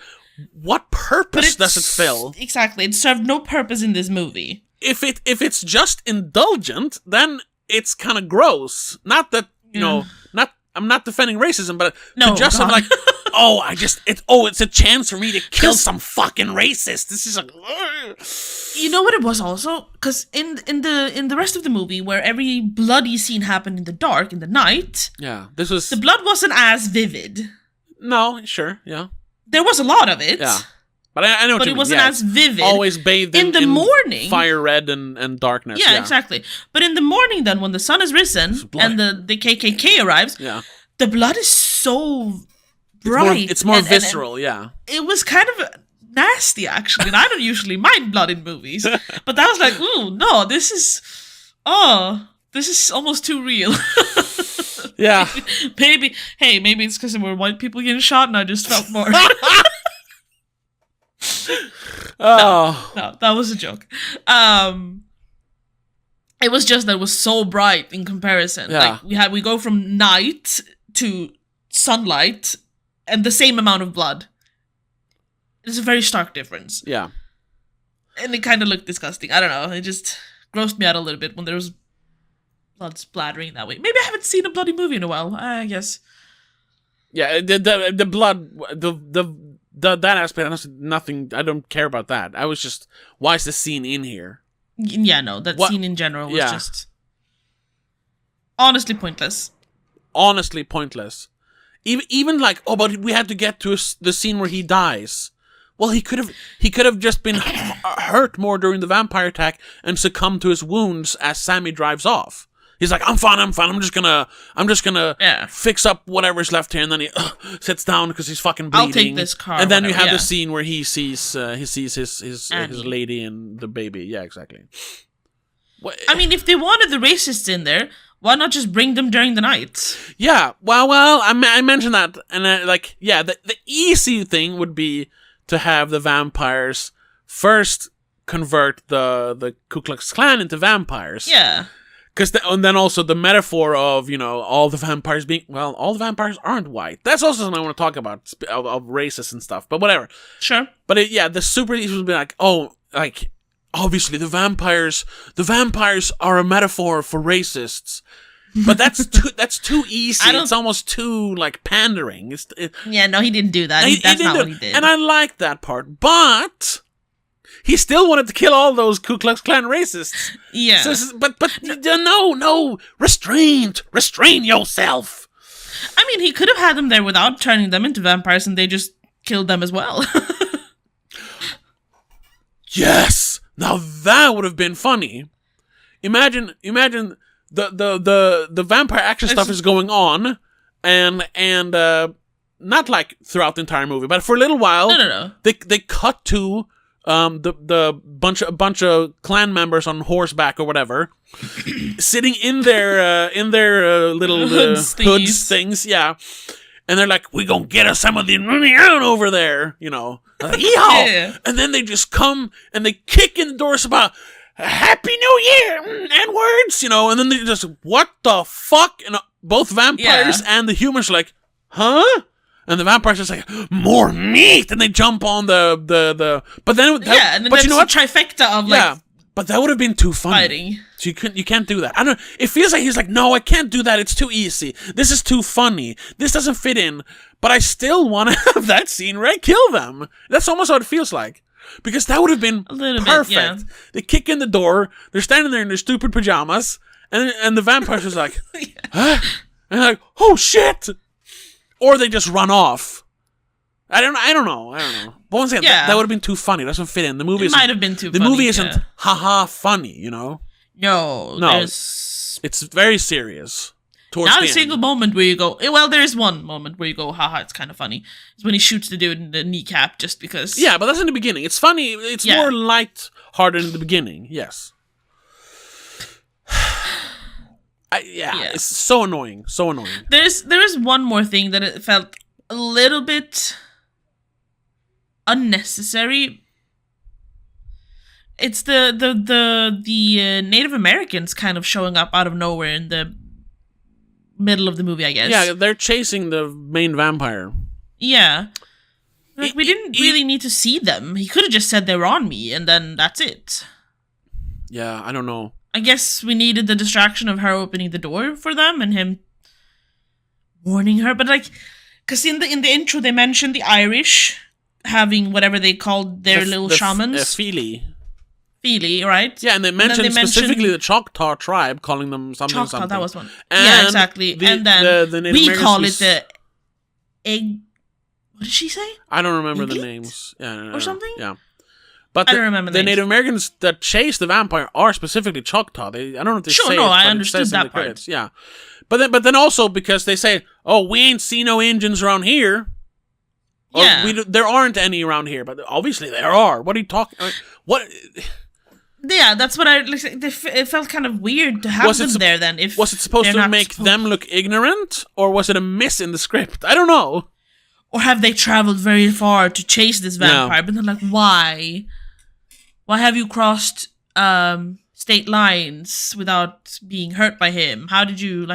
what purpose does it fill? Exactly, it served no purpose in this movie. If it's just indulgent, then it's kind of gross. Not that, not I'm not defending racism, but No, to just have God. like, it's a chance for me to kill some fucking racist. This is like, You know what it was also? Because in the rest of the movie, where every bloody scene happened in the dark, in the night, yeah, this was the blood wasn't as vivid. no, sure, yeah, There was a lot of it. yeah, but I know, what But you it mean. wasn't Yeah, as vivid. always bathed in the morning. fire red and darkness. Yeah, exactly. But in the morning, then, when the sun is risen and the KKK arrives, Yeah, the blood is so bright. it's more and visceral. Yeah, it was kind of nasty, actually. And I don't usually mind blood in movies, but that was like, ooh, no, this is almost too real. yeah. maybe it's because there were white people getting shot, and I just felt more. Oh, No, that was a joke. It was just that it was so bright in comparison. Yeah. Like we go from night to sunlight and the same amount of blood. It's a very stark difference. yeah. And it kind of looked disgusting. I don't know. It just grossed me out a little bit when there was blood splattering that way. Maybe I haven't seen a bloody movie in a while, I guess. Yeah, the blood, that aspect, honestly, nothing. I don't care about that. I was just, why is the scene in here? Yeah, no, that scene in general was Yeah. just honestly pointless. Honestly, pointless. Even like, but we had to get to the scene where he dies. Well, he could have just been hurt more during the vampire attack and succumbed to his wounds as Sammy drives off. He's like, I'm fine. I'm just gonna Yeah. fix up whatever's left here, and then he sits down because he's fucking bleeding. I'll take this car, And then you whatever, have yeah. the scene where he sees his Annie. lady and the baby. Yeah, exactly. What? I mean, if they wanted the racists in there, why not just bring them during the night? Yeah, well, I mentioned that, and the easy thing would be to have the vampires first convert the Ku Klux Klan into vampires. Yeah. And then also the metaphor of, all the vampires all the vampires aren't white. That's also something I want to talk about, of racists and stuff, but whatever. Sure. But the super easy would be like, obviously the vampires are a metaphor for racists. But that's too easy. It's almost too pandering. Yeah, no, he didn't do that. That's not what he did. And I like that part, but he still wanted to kill all those Ku Klux Klan racists. Yeah. But no, restrain yourself. I mean, he could have had them there without turning them into vampires, and they just killed them as well. Yes. Now that would have been funny. Imagine the vampire action stuff is going on, and not like throughout the entire movie, but for a little while. No. They cut to the bunch of clan members on horseback or whatever, sitting in their little hoods things, yeah. And they're like, "We gonna get us some of the out over there," Like, Yeah. And then they just come and they kick in the doors about Happy New Year and words, and then they just, what the fuck? And both vampires and the humans are like, huh? And the vampires just like, more meat, and they jump on the but then and then but you know what? A trifecta of but that would have been too funny. fighting. So you can't do that. I don't. It feels like he's like, no, I can't do that. It's too easy. This is too funny. This doesn't fit in. But I still want to have that scene where I kill them. That's almost what it feels like. Because that would have been A little perfect. bit, yeah. They kick in the door. They're standing there in their stupid pajamas, and the vampires is like, huh? And they're like, oh shit! Or they just run off. I don't know. But once again, that would have been too funny. It doesn't fit in. The movie might have been too the funny. movie isn't haha funny, No, it's very serious. Not a single moment where you go, well, there is one moment where you go, haha, it's kind of funny. It's when he shoots the dude in the kneecap just because. Yeah, but that's in the beginning. It's funny. It's more light-hearted in the beginning. Yes. It's so annoying. So annoying. There is one more thing that it felt a little bit unnecessary. It's the Native Americans kind of showing up out of nowhere in the middle of the movie, I guess. Yeah, they're chasing the main vampire. Yeah. We didn't really need to see them. He could have just said they were on me, and then that's it. Yeah, I don't know. I guess we needed the distraction of her opening the door for them and him warning her, but like, because in the intro they mentioned the Irish having whatever they called their little shamans. Feely, right? Yeah, and they mentioned specifically the Choctaw tribe, calling them something. That was one. And yeah, exactly. And then we call it the egg. What did she say? I don't remember the names. Yeah, or something. Yeah, but I don't remember the Native Americans that chase the vampire are specifically Choctaw. I don't know if they say it, I but understood it says that in the part. credits. Yeah, but then also because they say, "Oh, we ain't seen no Indians around here." Or Yeah, there aren't any around here, but obviously there are. What are you talking? What? Yeah, that's what it felt kind of weird to have them there. Then, if was it supposed to make them look ignorant, or was it a miss in the script? I don't know. Or have they traveled very far to chase this vampire? But then, like, why? Why have you crossed state lines without being hurt by him? How did you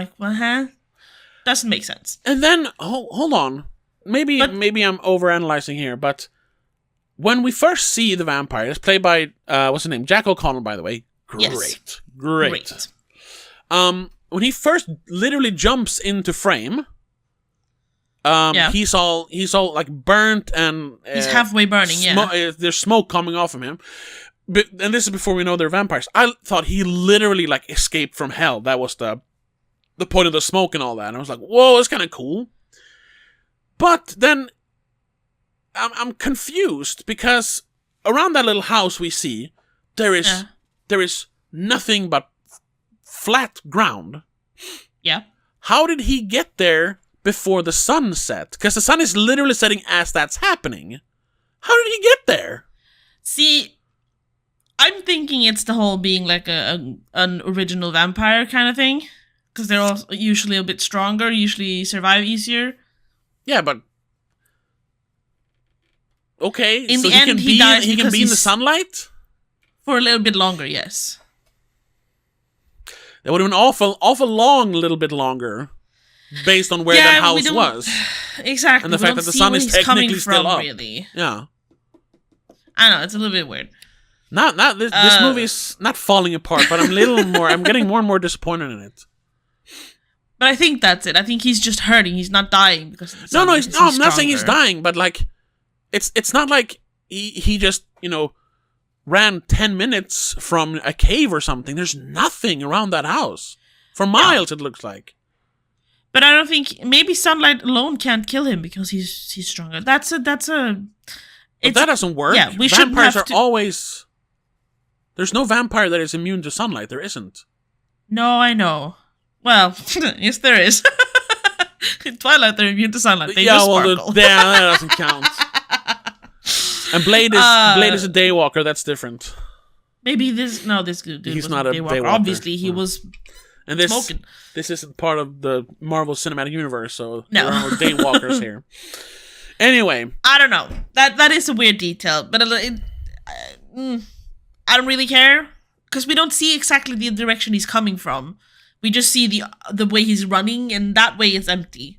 Doesn't make sense. And then hold on, maybe I'm overanalyzing here, but when we first see the vampire, it's played by what's his name, Jack O'Connell, by the way. Great. When he first literally jumps into frame, he's all like burnt and he's halfway burning. There's smoke coming off of him. And this is before we know they're vampires. I thought he literally like escaped from hell. That was the point of the smoke and all that. And I was like, whoa, that's kind of cool. But then I'm confused because around that little house we see, there is nothing but flat ground. Yeah. How did he get there before the sun set? Because the sun is literally setting as that's happening. How did he get there? See, I'm thinking it's the whole being like an original vampire kind of thing. Because they're all usually a bit stronger, usually survive easier. Yeah, but okay, in so the end, he can be in the sunlight for a little bit longer. Yes, that would have been awful long, a little bit longer, based on where that house was. Exactly, and the fact that the sun is technically still up. Really, yeah, I know it's a little bit weird. This movie's not falling apart, but I'm getting more and more disappointed in it. But I think that's it. I think he's just hurting. He's not dying because of the sun. I'm not saying he's dying, but like. It's not like he just, ran 10 minutes from a cave or something. There's nothing around that house. For miles, it looks like. But I don't think... Maybe sunlight alone can't kill him because he's stronger. But that doesn't work. Yeah, Vampires are always... There's no vampire that is immune to sunlight. There isn't. No, I know. Well, yes, there is. In Twilight, they're immune to sunlight. They just sparkle. That doesn't count. And Blade is a daywalker. That's different. Maybe this dude he's was not a daywalker. Obviously, he was smoking. This isn't part of the Marvel Cinematic Universe, so no. there are no daywalkers here. Anyway, I don't know. That is a weird detail, but I don't really care because we don't see exactly the direction he's coming from. We just see the way he's running, and that way it's empty.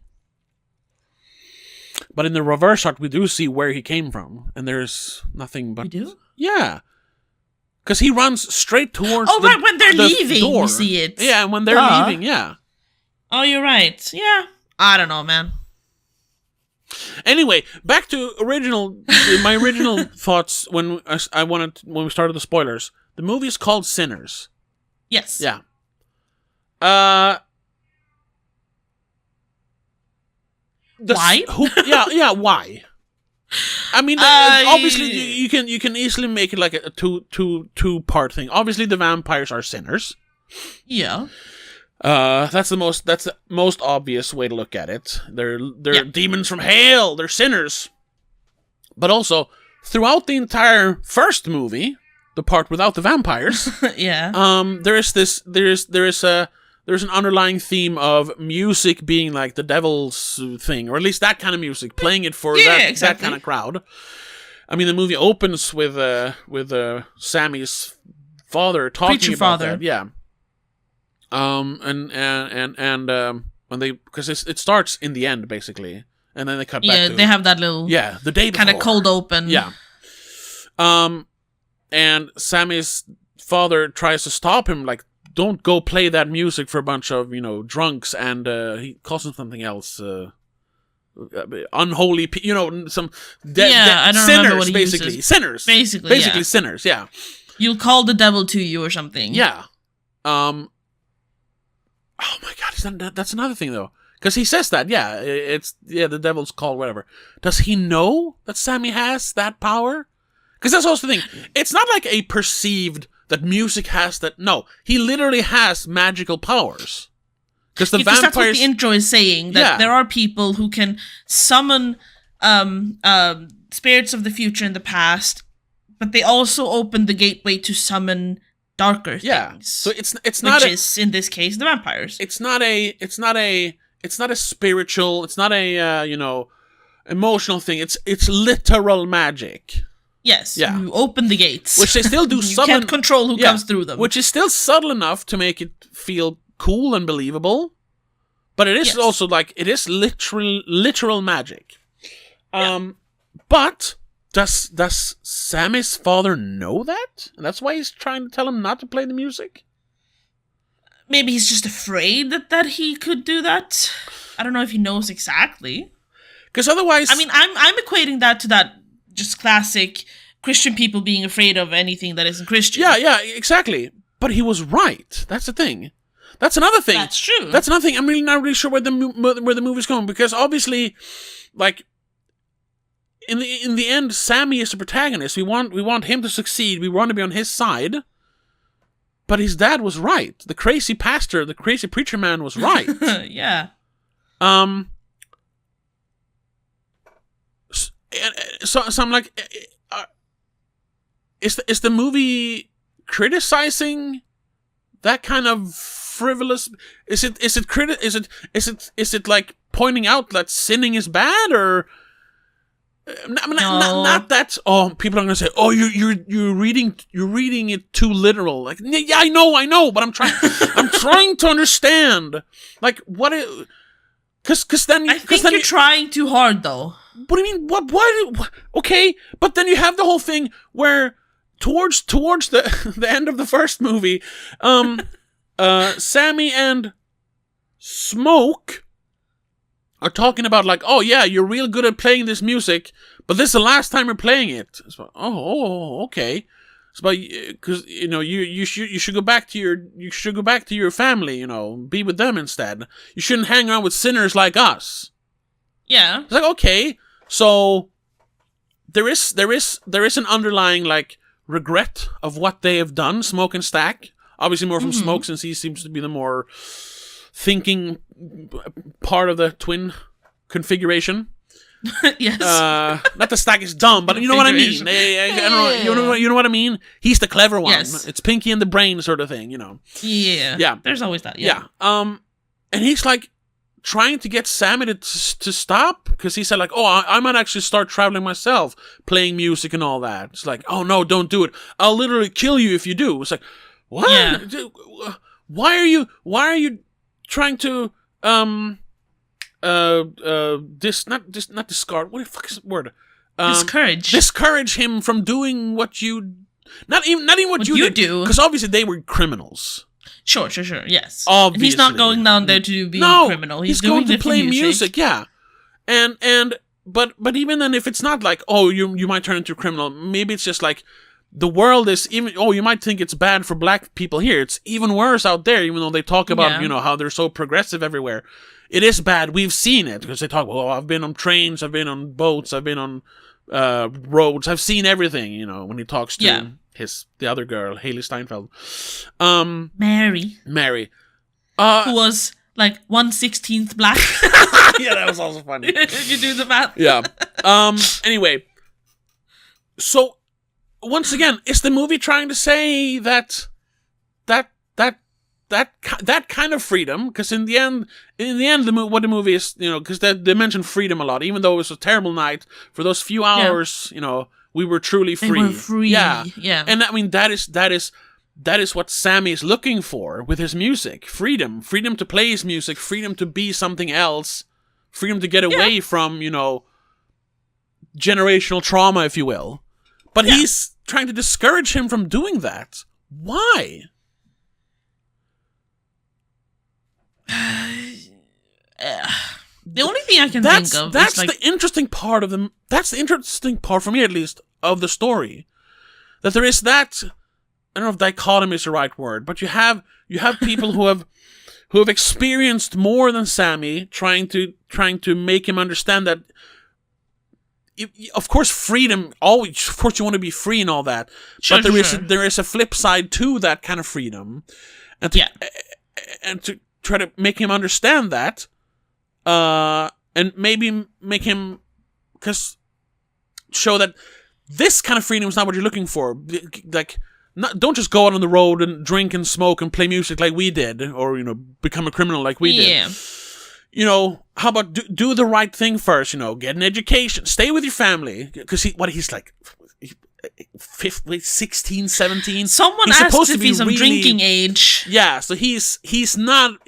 But in the reverse shot, we do see where he came from, and there's nothing but... We do? Yeah. Because he runs straight towards right, when they're leaving, door. We see it. Yeah, and when they're leaving, yeah. Oh, you're right. Yeah. I don't know, man. Anyway, back to my original thoughts when we started the spoilers. The movie is called Sinners. Yes. Yeah. Why? Why? I mean, obviously you can easily make it like a two part thing. Obviously, the vampires are sinners. Yeah. That's the most obvious way to look at it. They're demons from hell. They're sinners. But also, throughout the entire first movie, the part without the vampires, there's an underlying theme of music being like the devil's thing, or at least that kind of music, playing it for that kind of crowd. I mean, the movie opens with Sammy's father talking about that. Yeah. When because it starts in the end basically, and then they cut back to... they have that little... Yeah, the day before. Kind of cold open. Yeah. And Sammy's father tries to stop him, like, don't go play that music for a bunch of, drunks, and he calls them something else, unholy, some I don't remember what he basically. uses. Sinners. Basically, sinners, yeah. You'll call the devil to you or something. Yeah. Oh my god, that's another thing, though. Because he says that, the devil's called, whatever. Does he know that Sammy has that power? Because that's also the thing. It's not like a perceived that music has that. No, he literally has magical powers. Because vampires. That's what the intro is saying. That there are people who can summon spirits of the future and the past, but they also open the gateway to summon darker things. So it's not, which is in this case the vampires. It's not a spiritual. It's not a emotional thing. It's literal magic. Yes, yeah. You open the gates, which they still do. You can't control who comes through them, which is still subtle enough to make it feel cool and believable. But it is also like it is literal magic. But does Sammy's father know that? And that's why he's trying to tell him not to play the music? Maybe he's just afraid that he could do that. I don't know if he knows exactly. Because otherwise, I mean, I'm equating that to that just classic Christian people being afraid of anything that isn't Christian. Yeah, exactly. But he was right. That's the thing. That's another thing. That's true. That's another thing. I'm really not really sure where the movie's going, because obviously, like, in the end, Sammy is the protagonist. We want him to succeed. We want to be on his side. But his dad was right. The crazy pastor, the crazy preacher man was right. Yeah. So I'm like, is the movie criticizing that kind of frivolous? Is it like pointing out that sinning is bad, or? Not that. Oh, people are gonna say, "Oh, you're reading it too literal." Like, yeah, I know, but I'm trying to understand, like, what it. Because then I think you're trying too hard, though. What do you mean? What? Okay, but then you have the whole thing where towards the end of the first movie, Sammy and Smoke are talking about, like, oh yeah, you're real good at playing this music, but this is the last time you're playing it. It's like, okay. It's about, because you should go back to your family, be with them instead. You shouldn't hang around with sinners like us. Yeah. It's like, okay, so there is an underlying, like, regret of what they have done, Smoke and Stack. Obviously more from Smoke, since he seems to be the more thinking part of the twin configuration. Yes. Not the Stack is dumb, but you know what I mean. I don't know, you know what I mean? He's the clever one. Yes. It's Pinky and the Brain sort of thing, Yeah. Yeah. There's always that, yeah. And he's like trying to get Sammy to stop, because he said, like, oh, I might actually start traveling myself, playing music and all that. It's like, oh no, don't do it. I'll literally kill you if you do. It's like, what? Yeah. Why are you trying to not discard, what the fuck is the word? Discourage him from doing what you, not even what you do, because obviously they were criminals. Sure, yes. Obviously. And he's not going down there to be a criminal. He's going to play music, yeah. But even then, if it's not like, oh, you might turn into a criminal, maybe it's just like, the world is even, oh, you might think it's bad for black people here. It's even worse out there, even though they talk about, how they're so progressive everywhere. It is bad. We've seen it, because they talk, oh, I've been on trains, I've been on boats, I've been on roads, I've seen everything, when he talks to the other girl, Haley Steinfeld. Mary. Who was like 1/16 black. Yeah, that was also funny. You do the math. Yeah. Anyway. So, once again, is the movie trying to say that kind of freedom? Because in the end, what the movie is, because they mention freedom a lot, even though it was a terrible night, for those few hours, we were truly free. We were free. Yeah. And I mean, that is what Sammy is looking for with his music. Freedom to play his music, freedom to be something else, freedom to get away from, generational trauma, if you will. But he's trying to discourage him from doing that. Why? The only thing I can think of that's is like, the interesting part of them. That's the interesting part for me, at least, of the story. That there is that. I don't know if dichotomy is the right word, but you have people who have experienced more than Sammy, trying to make him understand that. Of course, freedom. Always, of course, you want to be free and all that. Sure, but sure. there is a flip side to that kind of freedom, and to try to make him understand that, and maybe make him show that this kind of freedom is not what you're looking for. Like, don't just go out on the road and drink and smoke and play music like we did, or become a criminal like we did. How about do the right thing first? Get an education, stay with your family, because he's like 16, 17. Someone he's asked supposed if to be he's of really, drinking age. Yeah, so he's not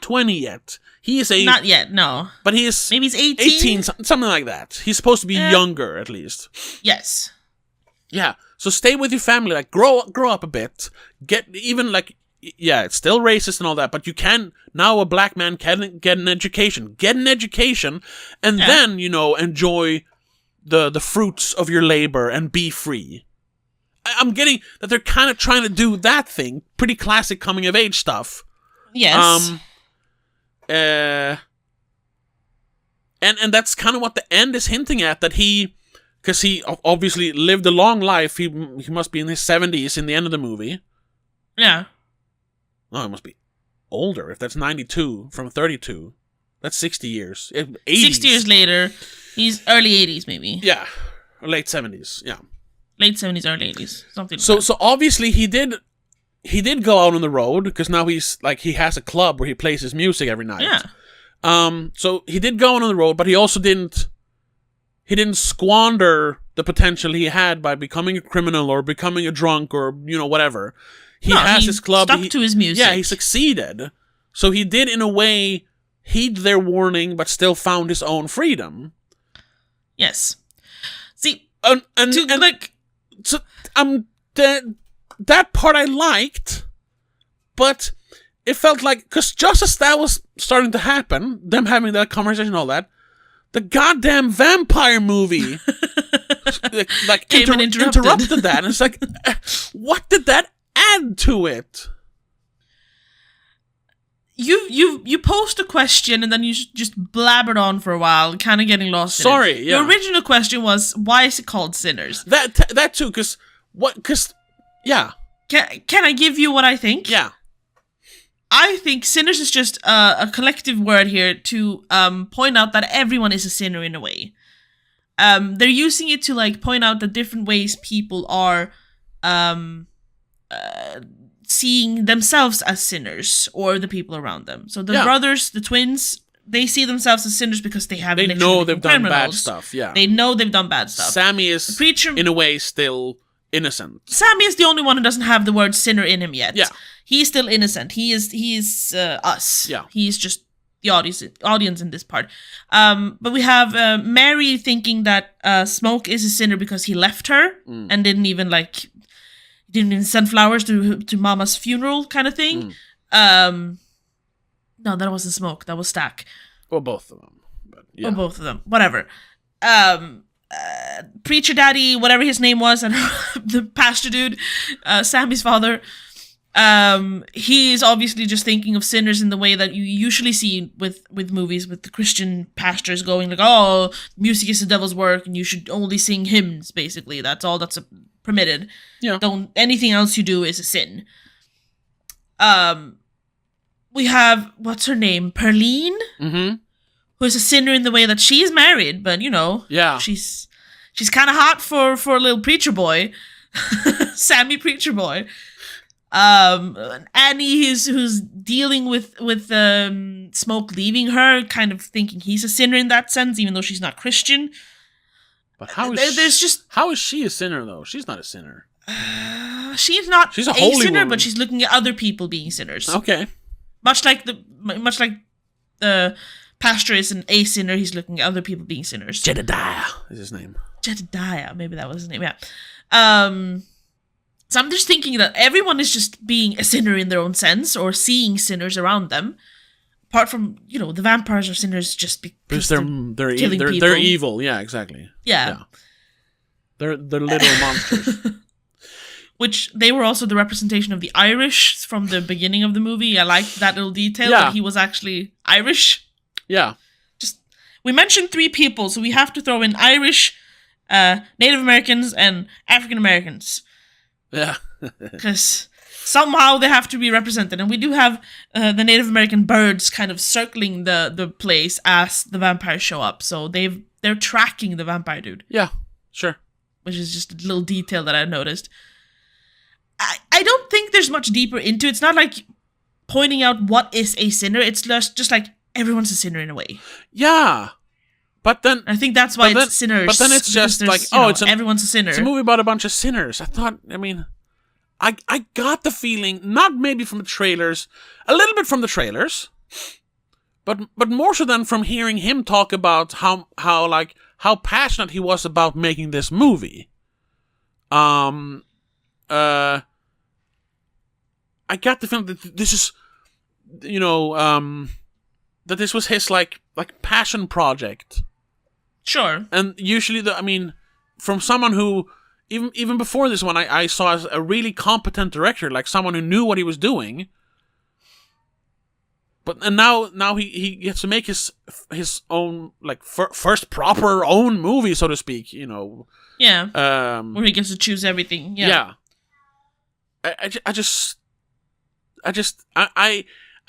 20 yet. He is Not yet, no. But he is maybe he's 18, something like that. He's supposed to be younger at least. Yes. Yeah. So stay with your family, like grow up a bit. Get even like. Yeah, it's still racist and all that, but you can now. A black man can get an education. Get an education, and then enjoy the fruits of your labor and be free. I'm getting that they're kind of trying to do that thing. Pretty classic coming of age stuff. Yes. And that's kind of what the end is hinting at. That because he obviously lived a long life. He must be in his 70s in the end of the movie. Yeah. No, it must be older. If that's 92 from 32, that's 60 years. 80s. 60 years later, he's early 80s maybe. Yeah, or late 70s. Yeah, late 70s, early 80s, something. So obviously he did go out on the road, because now he's like, he has a club where he plays his music every night. Yeah. So he did go on the road, but he also didn't squander the potential he had by becoming a criminal or becoming a drunk or whatever. He has his club. Stuck to his music. Yeah, he succeeded. So he did, in a way, heed their warning, but still found his own freedom. Yes. See, that part I liked, but it felt like, because just as that was starting to happen, them having that conversation and all that, the goddamn vampire movie came and interrupted that. And it's like, what did that add to it? You posed a question and then you just blabbered on for a while, kind of getting lost. Sorry, in it. yeah. Your original question was, why is it called Sinners? That too, because yeah. Can I give you what I think? Yeah. I think sinners is just a collective word here to point out that everyone is a sinner in a way. They're using it to like point out the different ways people are seeing themselves as sinners or the people around them. So the brothers, the twins, they see themselves as sinners because they know they've done bad stuff. Yeah, they know they've done bad stuff. Sammy is, the preacher, in a way, still innocent. Sammy is the only one who doesn't have the word sinner in him yet. Yeah, he's still innocent. He is us. Yeah, he's just the audience in this part. But we have Mary thinking that Smoke is a sinner because he left her and didn't even send flowers to Mama's funeral, kind of thing. No, that wasn't Smoke. That was Stack. Well, both of them. But yeah. Or both of them. Whatever. Preacher Daddy, whatever his name was, and the pastor dude, Sammy's father, he's obviously just thinking of sinners in the way that you usually see with movies, with the Christian pastors going like, oh, music is the devil's work and you should only sing hymns, basically. That's all that's permitted. Yeah. Anything else you do is a sin. We have, what's her name? Perline? Mm-hmm. Who is a sinner in the way that she's married, but she's kind of hot for a little preacher boy. Sammy preacher boy. Annie who's dealing with Smoke leaving her, kind of thinking he's a sinner in that sense, even though she's not Christian. But how is she a sinner though? She's not a sinner. She's not a holy sinner, woman. But she's looking at other people being sinners. Okay. Much like the pastor is a sinner, he's looking at other people being sinners. Jedediah is his name. Jedediah, maybe that was his name. Yeah. So I'm just thinking that everyone is just being a sinner in their own sense, or seeing sinners around them. apart from, the vampires are sinners just because they're killing people. they're evil. Yeah, exactly. Yeah. They're little monsters. Which they were also the representation of the Irish from the beginning of the movie. I liked that little detail that he was actually Irish. Yeah. We mentioned 3 people, so we have to throw in Irish, Native Americans, and African Americans. Yeah. Because somehow they have to be represented. And we do have the Native American birds kind of circling the place as the vampires show up. So they're tracking the vampire dude. Yeah, sure. Which is just a little detail that I noticed. I don't think there's much deeper into it. It's not like pointing out what is a sinner. It's just like everyone's a sinner in a way. Yeah. But then I think that's why it's sinners. But then it's just like, everyone's a sinner. It's a movie about a bunch of sinners. I got the feeling, not maybe from the trailers, a little bit from the trailers, but more so than from hearing him talk about how passionate he was about making this movie. I got the feeling that this is, that this was his like passion project. Sure. And usually, from someone who, even before this one, I saw as a really competent director, like someone who knew what he was doing. And now he gets to make his own first proper own movie, so to speak. Yeah. Where he gets to choose everything. Yeah.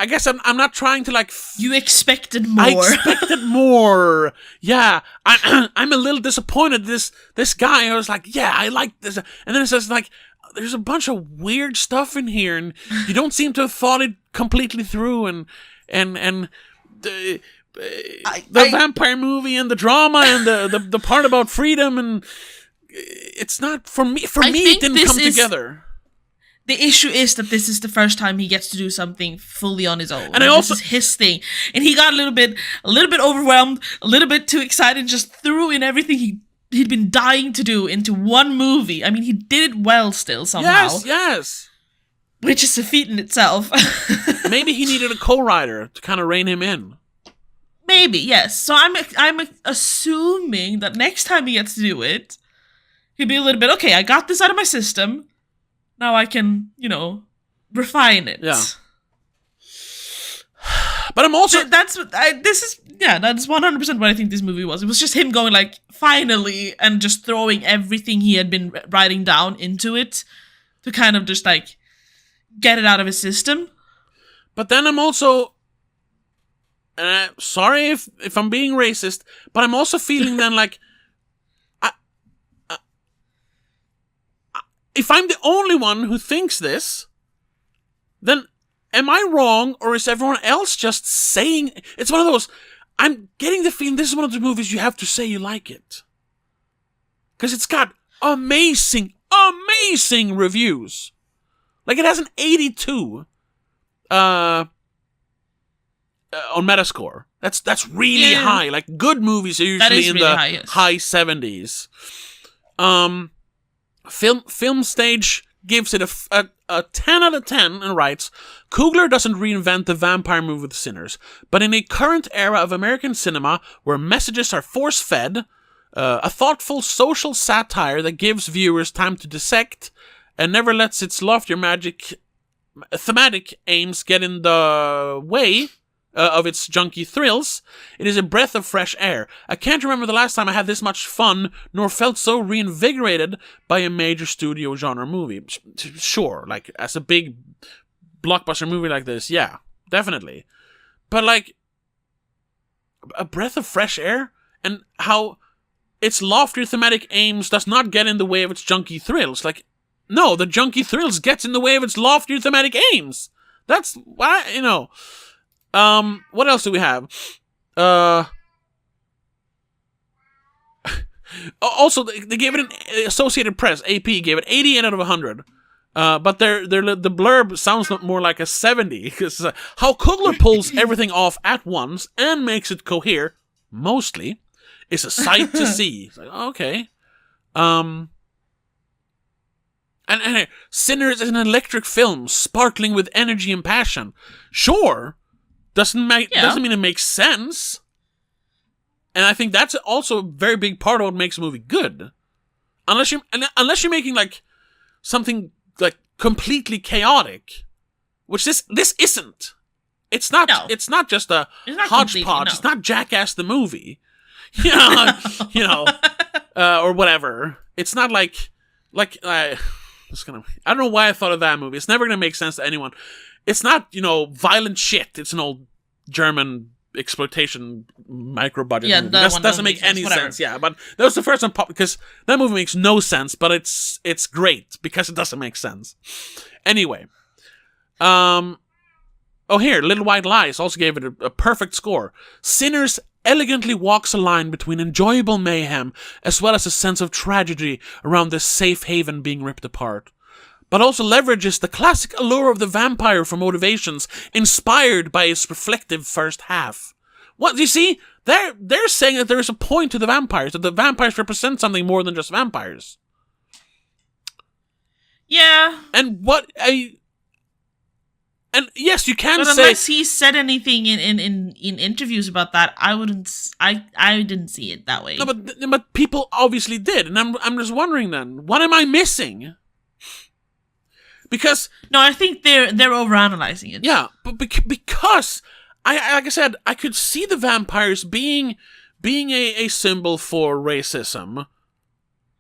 I guess I'm not trying to You expected more. I expected more. Yeah, I'm a little disappointed. This guy, I was like, yeah, I like this, and then it says there's a bunch of weird stuff in here, and you don't seem to have thought it completely through, and the vampire movie and the drama and the part about freedom, and it's not for me. For me, it didn't come together. The issue is that this is the first time he gets to do something fully on his own. And this is his thing. And he got a little bit overwhelmed, a little bit too excited, just threw in everything he'd been dying to do into one movie. I mean, he did it well still somehow. Yes. Which is a feat in itself. Maybe he needed a co-writer to kind of rein him in. Maybe, yes. So I'm assuming that next time he gets to do it, he'll be a little bit, okay, I got this out of my system. Now I can, refine it. Yeah. But I'm also... That's 100% what I think this movie was. It was just him going finally, and just throwing everything he had been writing down into it to kind of just get it out of his system. But then I'm also... sorry if I'm being racist, but I'm also feeling then if I'm the only one who thinks this, then am I wrong, or is everyone else just saying... It's one of those... I'm getting the feeling this is one of the movies you have to say you like it. Because it's got amazing reviews. It has an 82 on Metascore. That's really high. Good movies are usually in the high 70s. Film Stage gives it a 10 out of 10 and writes, Coogler doesn't reinvent the vampire movie with sinners, but in a current era of American cinema where messages are force-fed, a thoughtful social satire that gives viewers time to dissect and never lets its loftier thematic aims get in the way of its junky thrills, it is a breath of fresh air. I can't remember the last time I had this much fun, nor felt so reinvigorated by a major studio genre movie. Sure, as a big blockbuster movie like this, yeah, definitely. But a breath of fresh air, and how its loftier thematic aims does not get in the way of its junky thrills. No, the junky thrills gets in the way of its loftier thematic aims. That's why, what else do we have? Also, they gave it an Associated Press, AP, gave it 88 out of 100. But the blurb sounds more like a 70. Because how Coogler pulls everything off at once and makes it cohere, mostly, is a sight to see. It's okay. And Sinners is an electric film, sparkling with energy and passion. Sure. doesn't mean it makes sense. And I think that's also a very big part of what makes a movie good. Unless you're making like something like completely chaotic, which this isn't. It's not. No. It's not just a hodgepodge. No. It's not Jackass the movie. Or whatever. It's not like I don't know why I thought of that movie. It's never gonna make sense to anyone. It's not violent shit. It's an old German exploitation micro budget movie. That doesn't make any sense. Yeah, but that was the first one because that movie makes no sense, but it's great because it doesn't make sense. Anyway, here, Little White Lies also gave it a perfect score. Sinners elegantly walks a line between enjoyable mayhem as well as a sense of tragedy around this safe haven being ripped apart, but also leverages the classic allure of the vampire for motivations inspired by its reflective first half. What do you see? They're saying that there is a point to the vampires, that the vampires represent something more than just vampires. Yeah. And yes, you can say. Unless he said anything in interviews about that, I didn't see it that way. No, but people obviously did, and I'm just wondering then, what am I missing? Because no, I think they're overanalyzing it. Yeah, but because like I said, I could see the vampires being a symbol for racism.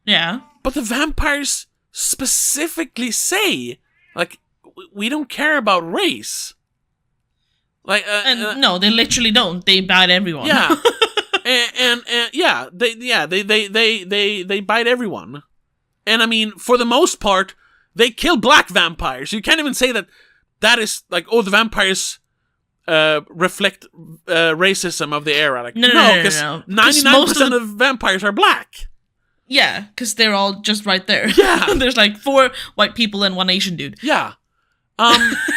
Yeah, but the vampires specifically say like, we don't care about race. Like, no, they literally don't. They bite everyone. Yeah, they bite everyone. And I mean, for the most part, they kill black vampires. You can't even say that is like, the vampires reflect racism of the era. Like, no, because 99% of vampires are black. Yeah, because they're all just right there. Yeah, there's like 4 white people and 1 Asian dude. Yeah.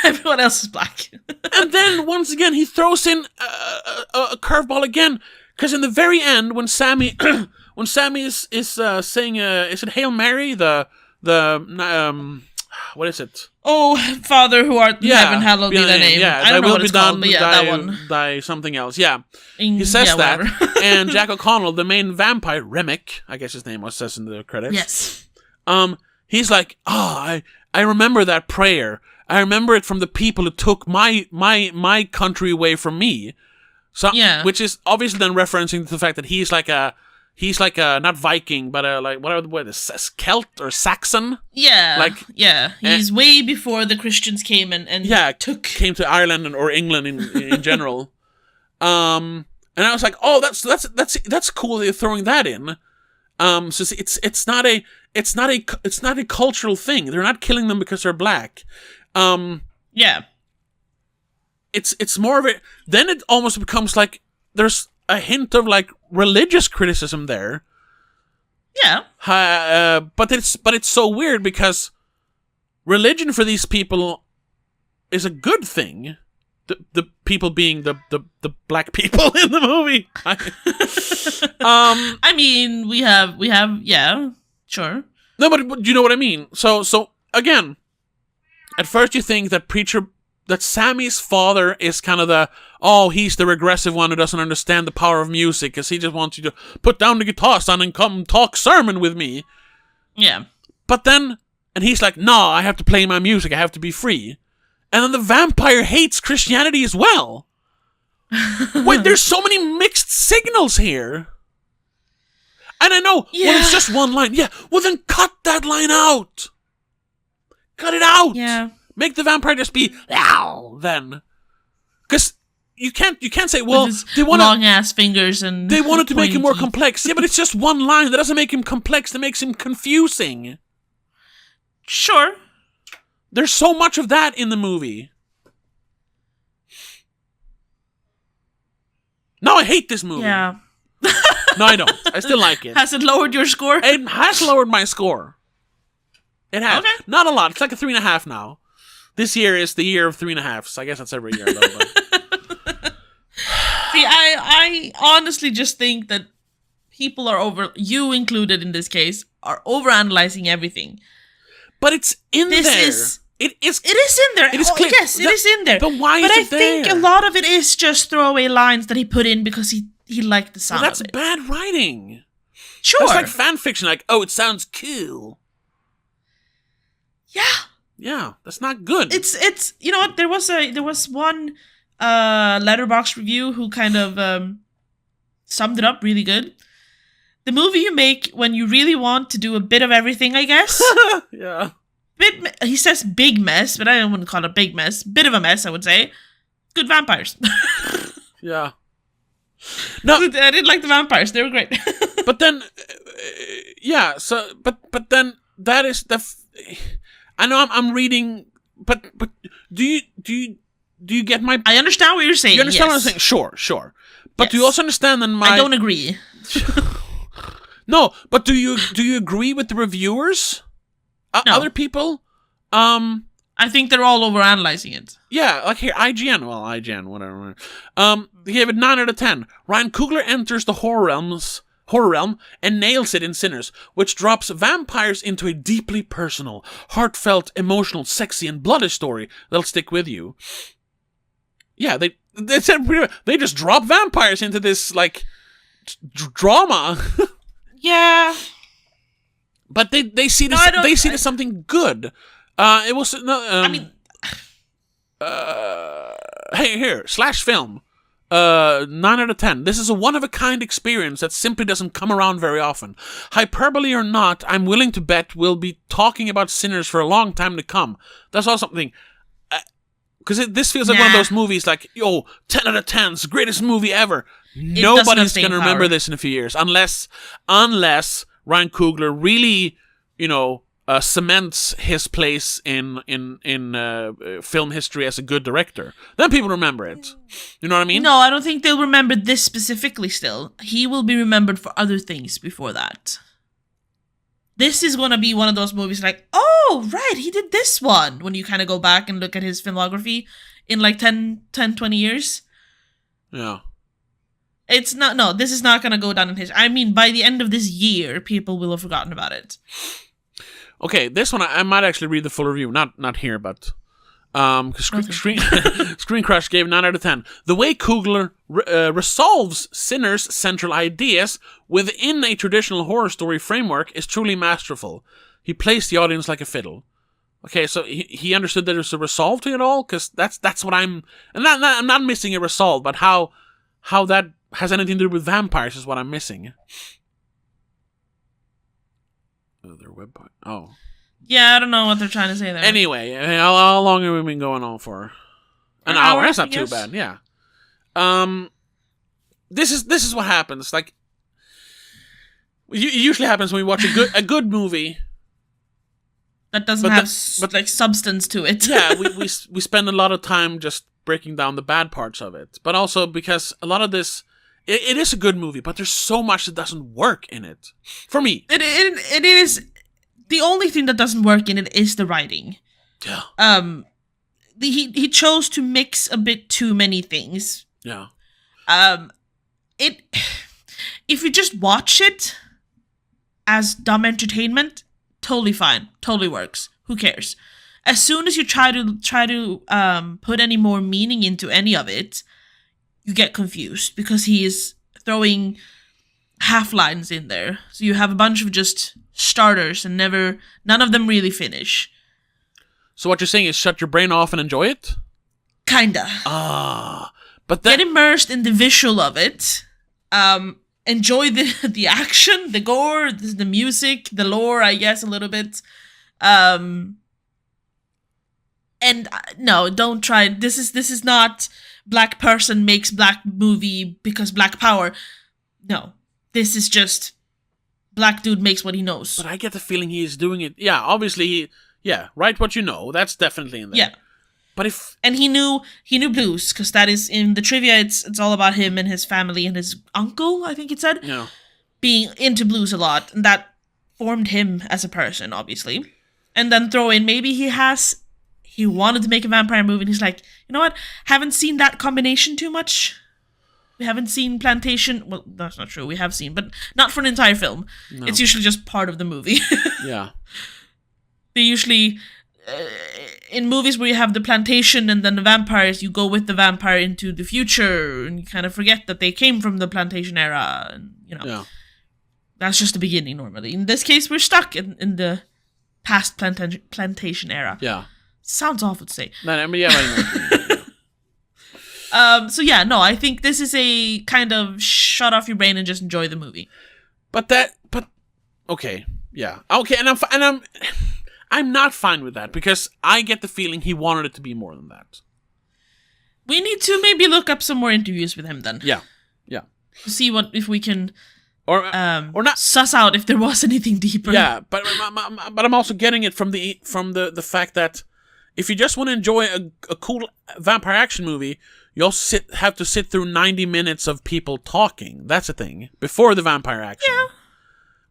Everyone else is black. And then once again he throws in a curveball again, because in the very end when Sammy is saying is it Hail Mary, the what is it? Oh, Father who art in heaven, hallowed be thy name. Yeah, I don't know what it's done, called, but that one. Thy something else. Yeah, he says that, and Jack O'Connell, the main vampire, Remick, I guess his name was, says in the credits. Yes. He's like, I remember that prayer. I remember it from the people who took my country away from me. So, yeah. Which is obviously then referencing to the fact that he's like a not Viking, but like what is this, Celt or Saxon? Yeah, he's way before the Christians came and came to Ireland or England in general. And I was like, that's cool that you're throwing that in. So it's not a cultural thing. They're not killing them because they're black. Yeah. It's more of it. Then it almost becomes like there's a hint of like religious criticism there. Yeah. But it's so weird because religion for these people is a good thing. The people being the black people in the movie. I mean, we have yeah, sure. No, but you know what I mean. So again, at first you think that Sammy's father is kind of he's the regressive one who doesn't understand the power of music because he just wants you to put down the guitar, son, and come talk sermon with me. Yeah. But then, and he's like, no, I have to play my music, I have to be free. And then the vampire hates Christianity as well. Wait, there's so many mixed signals here. And I know, well, it's just one line. Yeah, well then cut that line out. Cut it out. Yeah. Make the vampire just be, ow, then. Because you can't say, well, they want long ass fingers and they wanted to make him more complex. Yeah, but it's just one line. That doesn't make him complex. That makes him confusing. Sure. There's so much of that in the movie. No, I hate this movie. Yeah. No, I don't. I still like it. Has it lowered your score? It has lowered my score. It has. Okay. Not a lot. It's like a 3.5 now. This year is the year of 3.5, so I guess that's every year, though. But. See, I honestly just think that people are you included in this case, are overanalyzing everything. But it's in there. It is in there. It is clear. Yes, it is in there. But why is it there? But I think a lot of it is just throwaway lines that he put in because he liked the sound that's of it. bad writing. Sure. That's like fan fiction, like, oh, it sounds cool. Yeah. Yeah, that's not good. It's you know what, there was one Letterboxd review who kind of summed it up really good. The movie you make when you really want to do a bit of everything, I guess. Yeah. He says big mess, but I don't want to call it a big mess. Bit of a mess, I would say. Good vampires. Yeah. No, I didn't like the vampires. They were great. but then, yeah. So, but then that is I know I'm reading, but do you get my? I understand what you're saying. You understand what I'm yes. saying? Sure. But do you Yes. also understand that I don't agree. No, but do you agree with the reviewers? No. Other people? I think they're all overanalyzing it. Yeah, like here, IGN, whatever. He gave it 9 out of 10. Ryan Coogler enters the horror realm and nails it in Sinners, which drops vampires into a deeply personal, heartfelt, emotional, sexy, and bloody story that'll stick with you. Yeah, they said pretty much, they just drop vampires into this like drama. Yeah. But they see this. They see it as something good. It was no. I mean, hey, here /film. 9 out of 10. This is a one-of-a-kind experience that simply doesn't come around very often. Hyperbole or not, I'm willing to bet we'll be talking about Sinners for a long time to come. That's also something. Because this feels like one of those movies like, 10 out of 10, it's the greatest movie ever. Nobody's going to remember this in a few years. Unless Ryan Coogler really, cements his place in film history as a good director. Then people remember it. You know what I mean? No, I don't think they'll remember this specifically still. He will be remembered for other things before that. This is going to be one of those movies like, oh, right, he did this one. When you kind of go back and look at his filmography in like 10, 20 years. Yeah. It's not, no, this is not going to go down in history. I mean, by the end of this year, people will have forgotten about it. Okay, this one, I might actually read the full review. Not here, but... Screen Crush gave 9 out of 10. The way Coogler resolves Sinners' central ideas within a traditional horror story framework is truly masterful. He plays the audience like a fiddle. Okay, so he understood that there's a resolve to it all, because that's what I'm... And I'm not missing a resolve, but how that has anything to do with vampires is what I'm missing. Oh, their web... Oh... Yeah, I don't know what they're trying to say there. Anyway, how long have we been going on for? An hour. That's not too bad. Yeah. This is what happens. Like, it usually happens when we watch a good movie that doesn't have like substance to it. Yeah, we spend a lot of time just breaking down the bad parts of it, but also because a lot of this, it is a good movie, but there's so much that doesn't work in it for me. It is. The only thing that doesn't work in it is the writing. Yeah. He chose to mix a bit too many things. Yeah. If you just watch it as dumb entertainment, totally fine, totally works. Who cares? As soon as you try to put any more meaning into any of it, you get confused because he is throwing half lines in there. So you have a bunch of just starters and none of them really finish. So what you're saying is shut your brain off and enjoy it? Kinda. But get immersed in the visual of it. Enjoy the action, the gore, the music, the lore, I guess, a little bit. And no, don't try. This is not black person makes black movie because black power. No. This is just black dude makes what he knows. But I get the feeling he is doing it. Yeah, obviously write what you know. That's definitely in there. Yeah. But he knew blues, because that is in the trivia. It's all about him and his family and his uncle, I think it said. Yeah. Being into blues a lot, and that formed him as a person, obviously. And then throw in maybe he wanted to make a vampire movie, and he's like, you know what? Haven't seen that combination too much. We haven't seen Plantation. Well, that's not true. We have seen, but not for an entire film. No. It's usually just part of the movie. Yeah. They usually in movies where you have the plantation and then the vampires, you go with the vampire into the future and you kind of forget that they came from the plantation era, and that's just the beginning normally. In this case, we're stuck in the past plantation era. Yeah. Sounds awful to say. No, I mean, yeah, So yeah, no, I think this is a kind of shut off your brain and just enjoy the movie. But okay, yeah, okay, and I'm not fine with that because I get the feeling he wanted it to be more than that. We need to maybe look up some more interviews with him then. Yeah. To see if we can or not suss out if there was anything deeper. Yeah, but I'm also getting it from the fact that if you just want to enjoy a cool vampire action movie, you'll have to sit through 90 minutes of people talking. That's the thing. Before the vampire action. Yeah.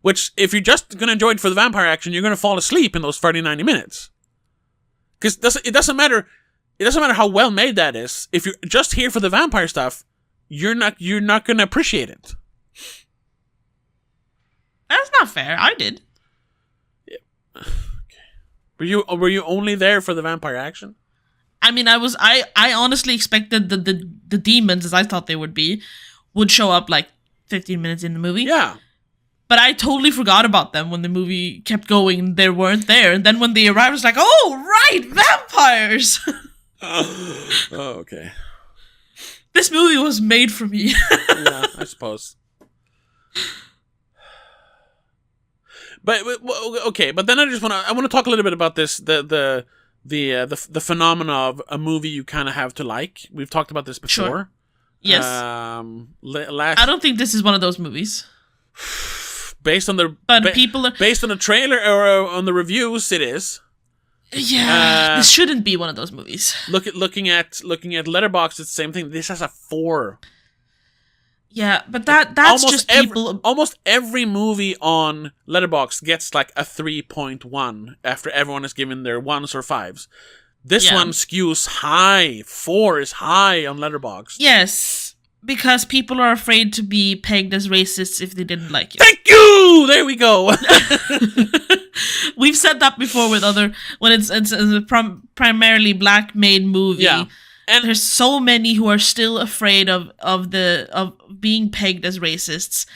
Which, if you're just going to enjoy it for the vampire action, you're going to fall asleep in those 90 minutes. Because it doesn't matter how well made that is. If you're just here for the vampire stuff, you're not going to appreciate it. That's not fair. I did. Yeah. Okay. Were you only there for the vampire action? I mean, I honestly expected the demons, as I thought they would show up like 15 minutes in the movie. Yeah. But I totally forgot about them when the movie kept going and they weren't there. And then when they arrived, I was like, oh, right, vampires! Oh, okay. This movie was made for me. Yeah, I suppose. But okay, but then I want to talk a little bit about this the phenomena of a movie you kind of have to like. We've talked about this before. Sure. Yes. I don't think this is one of those movies. Based on the based on the trailer or on the reviews, it is. Yeah, this shouldn't be one of those movies. Looking at Letterboxd, it's the same thing. This has a 4. Yeah, but that's just people. Almost every movie on Letterboxd gets like a 3.1 after everyone has given their 1s or 5s. This one skews high. 4 is high on Letterboxd. Yes, because people are afraid to be pegged as racists if they didn't like it. Thank you! There we go. We've said that before with when it's a primarily black made movie. Yeah. And there's so many who are still afraid of being pegged as racists.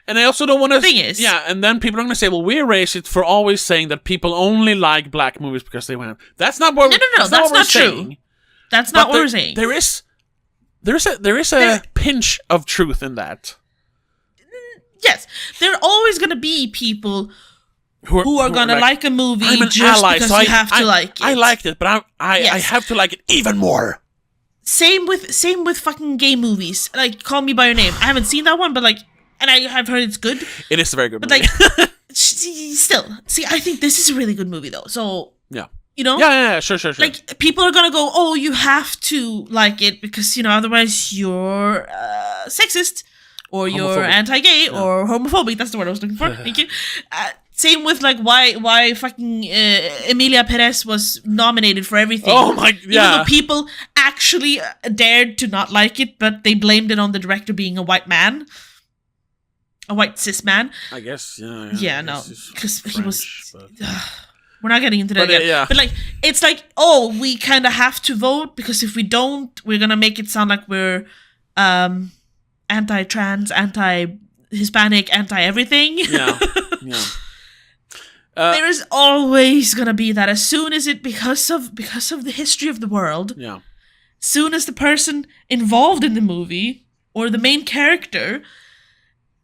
And I also don't want to... The thing is... Yeah, and then people are going to say, well, we're racist for always saying that people only like black movies because they went... That's not what No, that's not true. That's not what we're saying. There is a pinch of truth in that. Yes. There are always going to be people who are going to like a movie just ally, because so you have to like it. I liked it, but I have to like it even more. Same with fucking gay movies. Like, Call Me By Your Name. I haven't seen that one, but like... And I've heard it's good. It is a very good but movie. But like, still. See, I think this is a really good movie, though. So, yeah. You know? Yeah, sure. Like, people are gonna go, oh, you have to like it because, otherwise you're sexist or you're anti-gay or homophobic. That's the word I was looking for. Thank you. Same with, like, why fucking Emilia Perez was nominated for everything. Oh, my... Yeah. Even though people actually dared to not like it, but they blamed it on the director being a white man. A white cis man. I guess, yeah. Yeah, no. Because he was... But... we're not getting into that again. Yeah. But, like, it's like, oh, we kind of have to vote because if we don't, we're going to make it sound like we're anti-trans, anti-Hispanic, anti-everything. Yeah. There is always gonna be that as soon as it because of the history of the world. Yeah. Soon as the person involved in the movie or the main character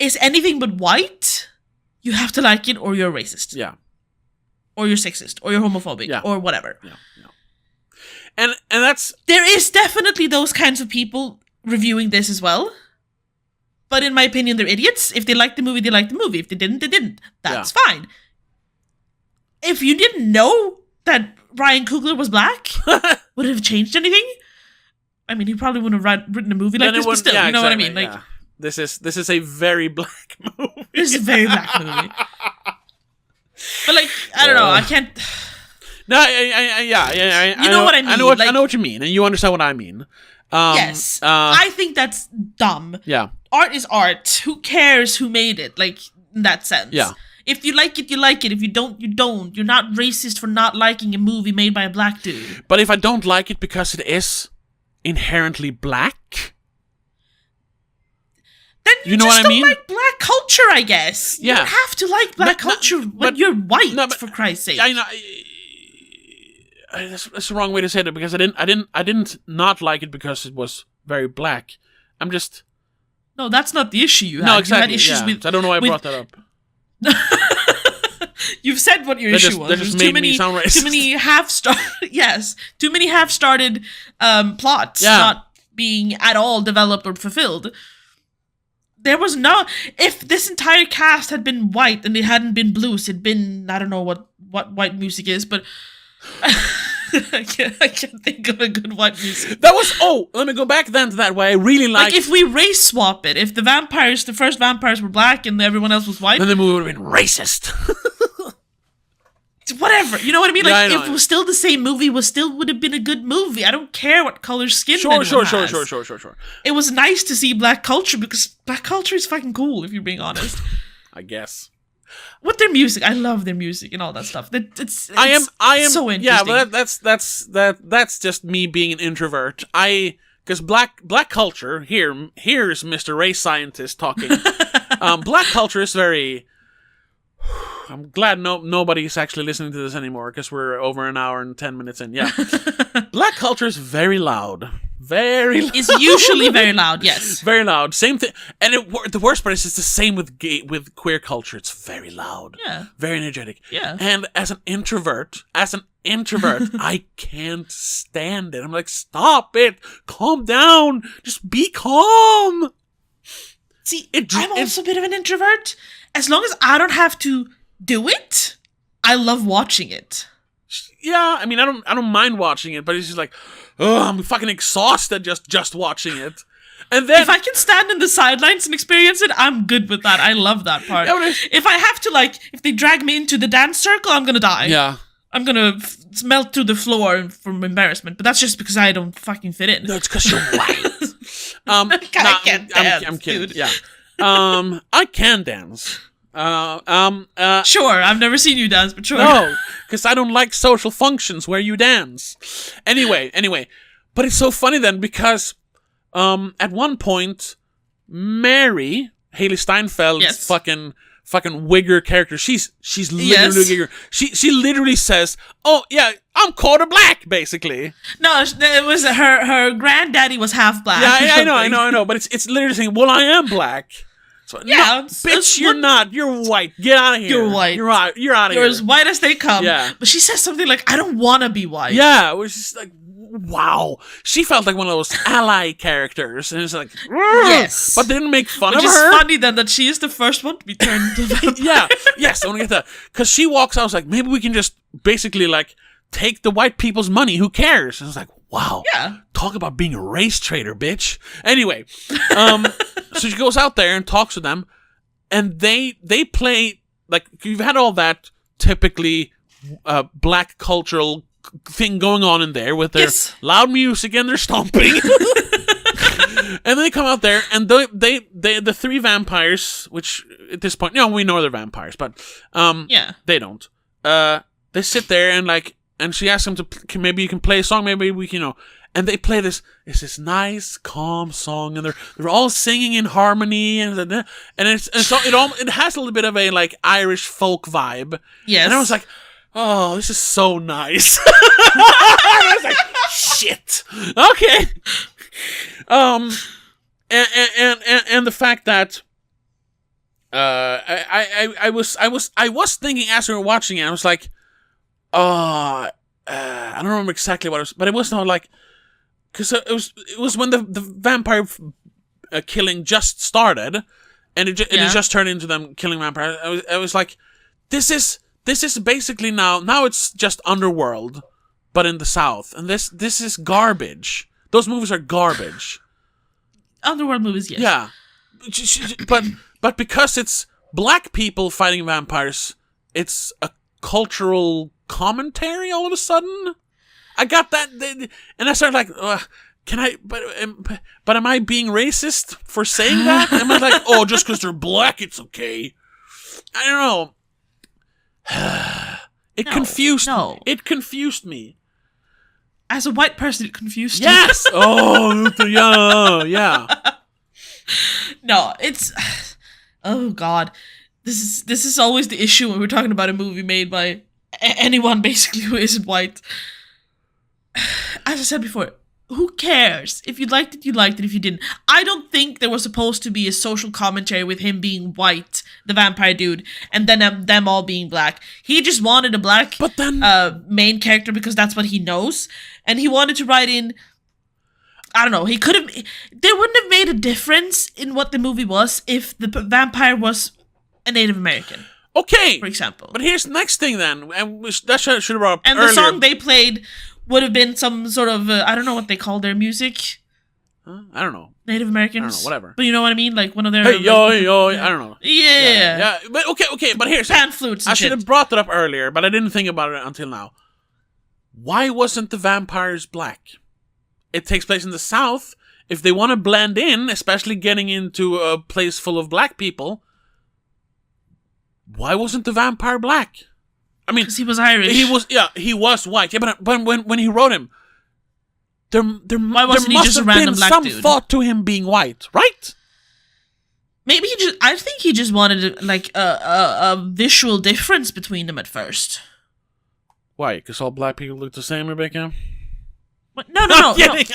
is anything but white, you have to like it or you're racist. Yeah. Or you're sexist or you're homophobic or whatever. Yeah. And that's... There is definitely those kinds of people reviewing this as well. But in my opinion, they're idiots. If they liked the movie, they liked the movie. If they didn't, they didn't. That's fine. If you didn't know that Ryan Coogler was black, would it have changed anything? I mean, he probably wouldn't have written a movie like this, but still, you know what I mean? Like, this is a very black movie. This is a very black movie. But like, I don't know, I can't... No, I you know what I mean? I know what you mean, and you understand what I mean. Yes. I think that's dumb. Yeah. Art is art. Who cares who made it? Like, in that sense. Yeah. If you like it, you like it. If you don't, you don't. You're not racist for not liking a movie made by a black dude. But if I don't like it because it is inherently black, then you know just what I don't mean? like black culture, I guess. Yeah. You don't have to like black culture when you're white, for Christ's sake. I know. That's the wrong way to say it, because I didn't not like it because it was very black. I'm just... No, that's not the issue you had. No, exactly. You had issues with... I don't know why I brought that up. You've said what your issue was. That just made me sound racist. Too many too many half-started plots not being at all developed or fulfilled. There was no... If this entire cast had been white and it hadn't been blues, it'd been... I don't know what white music is, but... I can't think of a good white music. That was... Oh, let me go back then to that, why I really liked... Like, if we race swap it, if the first vampires were black and everyone else was white... Then the movie would have been racist. Whatever, you know what I mean? Like, Yeah, if it was still the same movie, would have been a good movie. I don't care what color skin Sure. has. It was nice to see black culture, because black culture is fucking cool, if you're being honest. I guess. With their music, I love their music and all that stuff. It's I am so interesting. Yeah, but that's just me being an introvert. Because black culture here's Mr. Race Scientist talking. Black culture is very... I'm glad nobody's actually listening to this anymore, because we're over an hour and 10 minutes in. Yeah. Black culture is very loud. Very loud. It's usually very loud, yes. Very loud. Same thing. And the worst part is it's the same with queer culture. It's very loud. Yeah. Very energetic. Yeah. And as an introvert, I can't stand it. I'm like, stop it. Calm down. Just be calm. See, I'm also a bit of an introvert. As long as I don't have to do it, I love watching it. Yeah, I mean, I don't mind watching it, but it's just like, oh, I'm fucking exhausted just watching it. And then if I can stand in the sidelines and experience it, I'm good with that. I love that part. Yeah, if I have to, if they drag me into the dance circle, I'm gonna die. Yeah. I'm gonna melt to the floor from embarrassment, but that's just because I don't fucking fit in. No, it's because you're white. I can't dance, I'm kidding. dude. Yeah. I can dance. Sure, I've never seen you dance, but sure. No, because I don't like social functions where you dance. Anyway, but it's so funny then, because at one point, Mary, Haley Steinfeld's fucking wigger character, she's literally a wigger. She literally says, "Oh yeah, I'm quarter black," basically. No, it was her granddaddy was half black. Yeah, I know, but it's literally saying, "Well, I am black." So, yeah, no, bitch, you're not. You're white. Get out of here. You're white. You're out of here. You're as white as they come. Yeah. But she says something like, "I don't want to be white." Yeah, it was just like, wow. She felt like one of those ally characters, and it's like, yes, but they didn't make fun of her. Which is funny then that she is the first one to be turned to vampire. Yeah, yes, I want to get that, because she walks out. I was like, maybe we can just basically take the white people's money. Who cares? And I was like, wow. Yeah. Talk about being a race traitor, bitch. Anyway, so she goes out there and talks to them, and they play, you've had all that typically black cultural thing going on in there with their loud music and their stomping. And then they come out there, and the three vampires, which at this point, we know they're vampires, but they don't. They sit there and she asks them to, maybe you can play a song, maybe we can, and they play this nice, calm song, and they're all singing in harmony, and it has a little bit of a Irish folk vibe. Yes. And I was like, oh, this is so nice. I was like, shit. Okay. And the fact that I was thinking as we were watching it, I was like, I don't remember exactly what it was, but it was not because it was when the vampire killing just started, and it just turned into them killing vampires. I was like, this is basically now it's just Underworld, but in the South, and this is garbage. Those movies are garbage. Underworld movies, yes. Yeah, but because it's black people fighting vampires, it's a cultural commentary all of a sudden. I got that, and I started can I? But am I being racist for saying that? Am I oh, just because they're black, it's okay? I don't know. It confused no. It confused me. As a white person, it confused you. Yes! Oh, yeah. No, it's... Oh, God. This is always the issue when we're talking about a movie made by anyone, basically, who isn't white. As I said before, who cares? If you liked it, you liked it. If you didn't. I don't think there was supposed to be a social commentary with him being white, the vampire dude, and then them all being black. He just wanted a black main character because that's what he knows. And he wanted to write in... I don't know. He could have... There wouldn't have made a difference in what the movie was if the vampire was a Native American. Okay. For example. But here's the next thing then. And that should have brought up and earlier. The song they played would have been some sort of... I don't know what they call their music. I don't know. Native Americans. I don't know, whatever. But you know what I mean? Like one of their... Hey, yo, I don't know. Yeah. But okay, but here's... Pan flutes and I should have brought that up earlier, but I didn't think about it until now. Why wasn't the vampires black? It takes place in the South. If they want to blend in, especially getting into a place full of black people, why wasn't the vampire black? I mean, because he was Irish. He was white. Yeah, but when he wrote him, there must have been some thought to him being white, right? Maybe I think he just wanted like a visual difference between them at first. Why? Because all black people look the same, Rebecca? No. I'm kidding.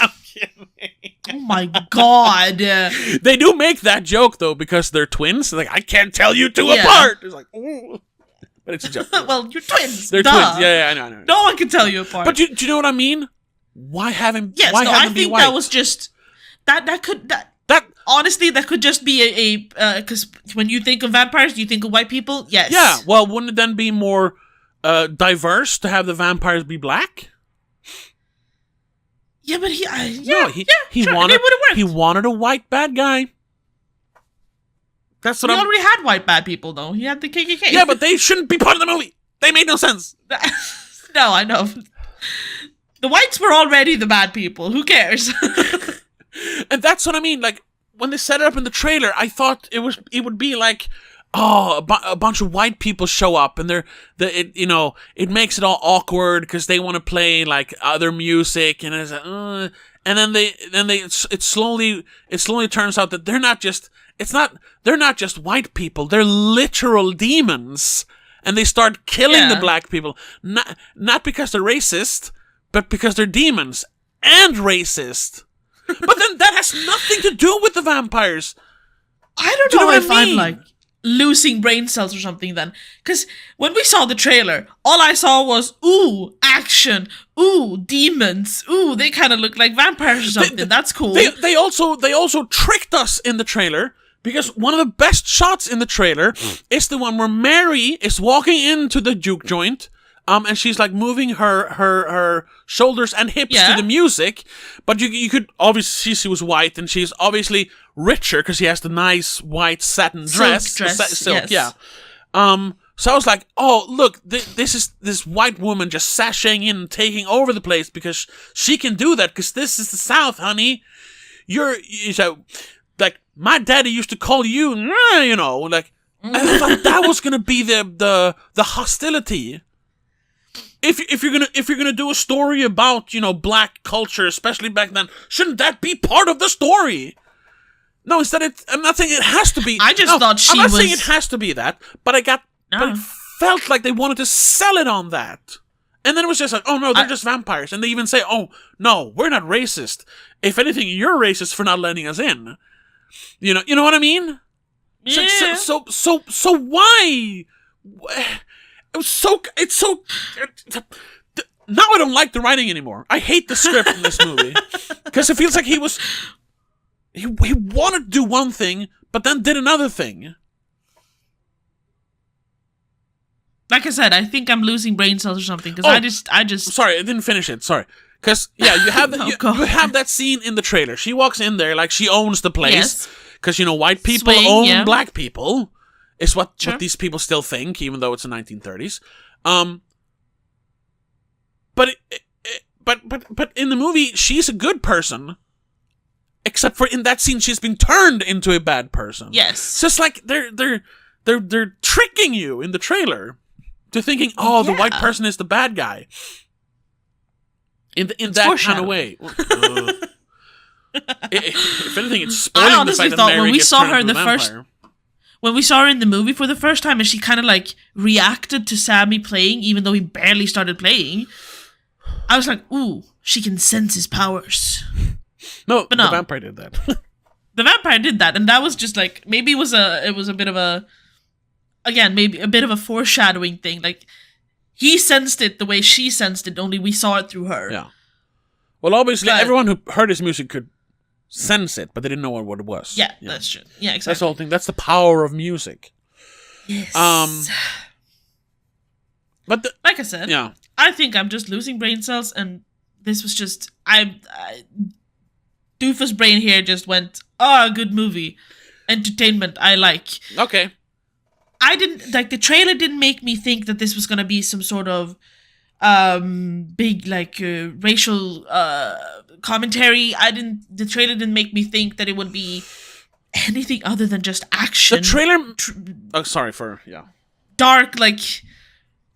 Oh my God. They do make that joke, though, because they're twins. They're like, I can't tell you two apart. It's like, ooh. But it's a joke. Well, you're twins. They're twins. Yeah, I know. No one can tell you apart. But do you know what I mean? Why have him? Yes, why no, have I him think be white? that was just that honestly, that could just be a because when you think of vampires, you think of white people. Yes. Yeah. Well, wouldn't it then be more diverse to have the vampires be black? Yeah, but he sure, wanted a white bad guy. That's what he already had white bad people though. He had the KKK. Yeah, but they shouldn't be part of the movie. They made no sense. No, I know. The whites were already the bad people. Who cares? And that's what I mean. Like when they set it up in the trailer, I thought it would be like, a bunch of white people show up, and it makes it all awkward because they want to play like other music, and it's and then it slowly turns out that they're not just white people, they're literal demons, and they start killing the black people, not because they're racist, but because they're demons and racist. But then that has nothing to do with the vampires. I don't know if I'm like losing brain cells or something then. Because when we saw the trailer, all I saw was, ooh, action, ooh, demons, ooh, they kind of look like vampires or something. That's cool. They also tricked us in the trailer, because one of the best shots in the trailer is the one where Mary is walking into the juke joint, and she's like moving her shoulders and hips to the music, but you could obviously see she was white, and she's obviously richer because she has the nice white satin dress. Silk, yes. Yeah. So I was like, oh, look, this is this white woman just sashaying in and taking over the place because she can do that, because this is the South, honey. Like, my daddy used to call you, like, I thought that was gonna be the hostility. If you're gonna do a story about, black culture, especially back then, shouldn't that be part of the story? No, instead I'm not saying it has to be. I just thought I'm not saying it has to be that, but but it felt like they wanted to sell it on that. And then it was just like, oh no, they're just vampires. And they even say, oh no, we're not racist. If anything, you're racist for not letting us in. You know what I mean? Yeah. So why? It's so. Now I don't like the writing anymore. I hate the script in this movie because it feels like he wanted to do one thing, but then did another thing. Like I said, I think I'm losing brain cells or something, because I just. Sorry, I didn't finish it. Sorry. Because, you have you have that scene in the trailer. She walks in there like she owns the place. Because, white people own black people. Is what these people still think, even though it's the 1930s. But in the movie, she's a good person. Except for in that scene, she's been turned into a bad person. Yes. It's just like they're tricking you in the trailer. to thinking, oh, the white Yeah. person is the bad guy. In that kind of way. If anything, it's spoiling I the honestly fact that thought Mary when we gets saw turned her into a the first- vampire. When we saw her in the movie for the first time and she kind of like reacted to Sammy playing, even though he barely started playing, I was like, ooh, she can sense his powers. No, But the no. vampire did that. The vampire did that, and that was just like, maybe it was a bit of a, again, maybe a bit of a foreshadowing thing. Like, he sensed it the way she sensed it, only we saw it through her. Yeah. Well, obviously, But- everyone who heard his music could sense it, but they didn't know what it was. Yeah, that's true. Yeah, exactly. That's the whole thing. That's the power of music. Yes. But like I said, yeah, I think I'm just losing brain cells, and this was just Doofus brain here just went, oh, good movie, entertainment I like. okay. I didn't like the trailer. Didn't make me think that this was gonna be some sort of big like racial commentary. The trailer didn't make me think that it would be anything other than just action. The trailer. Oh, sorry for Dark like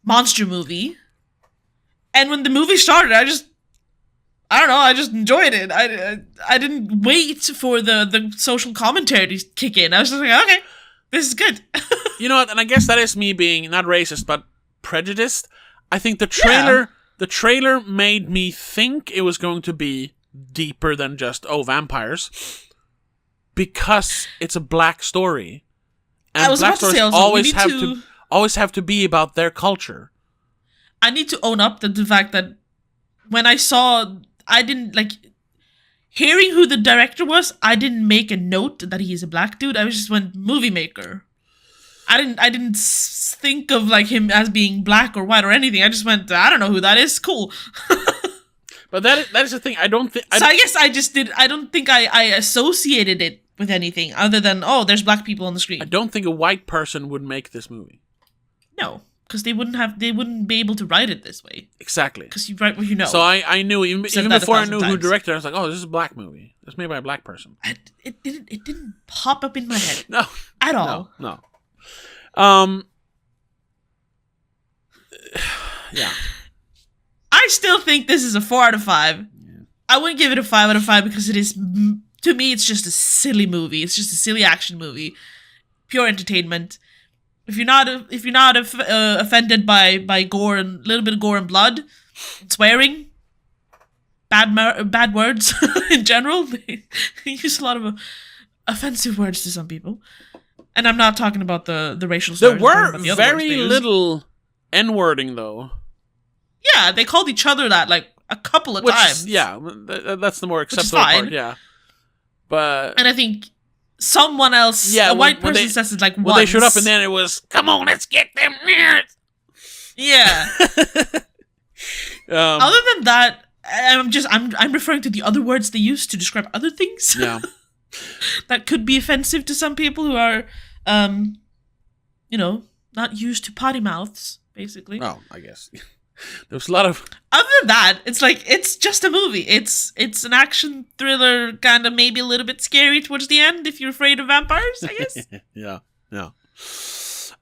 monster movie. And when the movie started, I don't know, I just enjoyed it. I didn't wait for the social commentary to kick in. I was just like, okay, this is good. You know what? And I guess that is me being not racist but prejudiced. I think the trailer made me think it was going to be deeper than just vampires, because it's a black story, and I was black about to say, stories also, we need always have to be about their culture. I need to own up to the fact that when I didn't like hearing who the director was. I didn't make a note that he's a black dude. I just went movie maker. I didn't think of like him as being black or white or anything. I just went, I don't know who that is. Cool. But that is the thing. I don't think. So I guess I just did. I don't think I associated it with anything other than, oh, there's black people on the screen. I don't think a white person would make this movie. No, because they wouldn't be able to write it this way. Exactly. Because you write what you know. So I knew even Said that before I 1,000 knew who times. directed it, I was like, oh, this is a black movie. It's made by a black person. It didn't pop up in my head No. at all. No. Yeah. I still think this is a 4 out of 5. I wouldn't give it a 5 out of 5 because it is, to me, it's just a silly movie. It's just a silly action movie, pure entertainment. If you're not offended by gore and a little bit of gore and blood, and swearing, bad words in general, they use a lot of offensive words to some people. And I'm not talking about the racial There slurs. I'm talking were about the other words very they use. little N-wording, though. Yeah, they called each other that like a couple of times. Yeah, that's the more is acceptable fine. part, yeah. But And I think someone else, Yeah, a when- white when person they- says it like when once. they showed up and then it was, come on, let's get them nerds! Yeah. Other than that, I'm referring to the other words they use to describe other things. Yeah. That could be offensive to some people who are, not used to potty mouths, basically. Oh, I guess. There was a lot of... Other than that, it's like, it's just a movie. It's an action thriller, kind of maybe a little bit scary towards the end if you're afraid of vampires, I guess. Yeah. But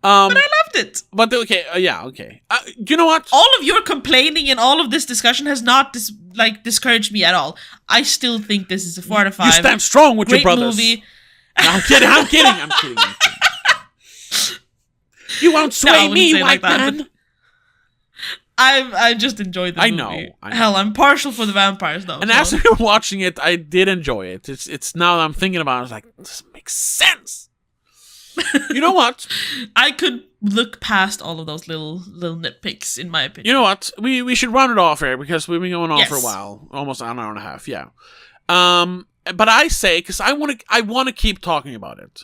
I loved it. But okay, okay. You know what? All of your complaining and all of this discussion has not discouraged me at all. I still think this is a 4 out of 5. You stand strong with Great your brothers. movie. No, I'm kidding. You won't No, I sway wouldn't me, say it white like that, man. I just enjoyed the I movie. know. Hell, I'm partial for the vampires though. And so. as we were watching it, I did enjoy it. It's now that I'm thinking about it, I was like, this makes sense. You know what? I could look past all of those little nitpicks, in my opinion. You know what? We should run it off here because we've been going on Yes. for a while, almost an hour and a half. Yeah. But I say because I want to keep talking about it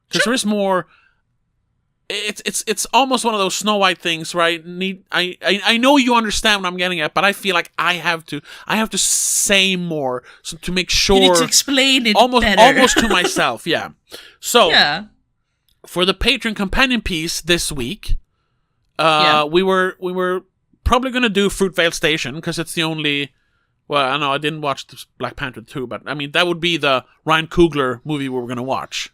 because there is more. It's almost one of those Snow White things, right? I know you understand what I'm getting at, but I feel like I have to say more to make sure. You need to explain it better. almost to myself, yeah. So Yeah. for the Patreon companion piece this week, we were probably gonna do Fruitvale Station because it's the only. Well, I know I didn't watch the Black Panther 2, but I mean that would be the Ryan Coogler movie we were gonna watch.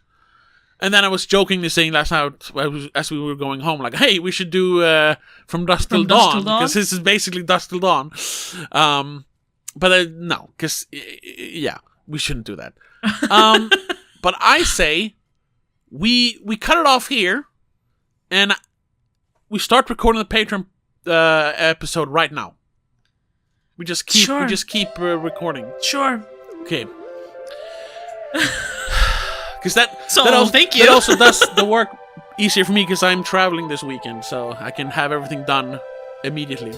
And then I was jokingly saying last night as we were going home, like, hey, we should do From Dusk Till Dawn, because this is basically Dusk Till Dawn. But no, because, yeah, we shouldn't do that. But I say we cut it off here, and we start recording the Patreon episode right now. We just keep recording. Sure. Okay. Because thank you. That also does the work easier for me because I'm traveling this weekend, so I can have everything done immediately.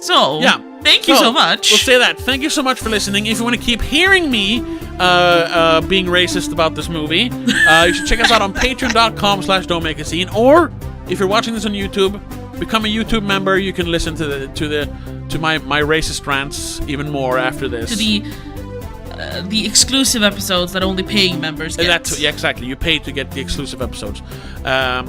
So, yeah. Thank you so much. We'll say that. Thank you so much for listening. If you want to keep hearing me being racist about this movie, you should check us out on patreon.com/don'tmakeascene, or if you're watching this on YouTube, become a YouTube member. You can listen to my racist rants even more after this. To the exclusive episodes that only paying members get. Yeah, exactly. You pay to get the exclusive episodes.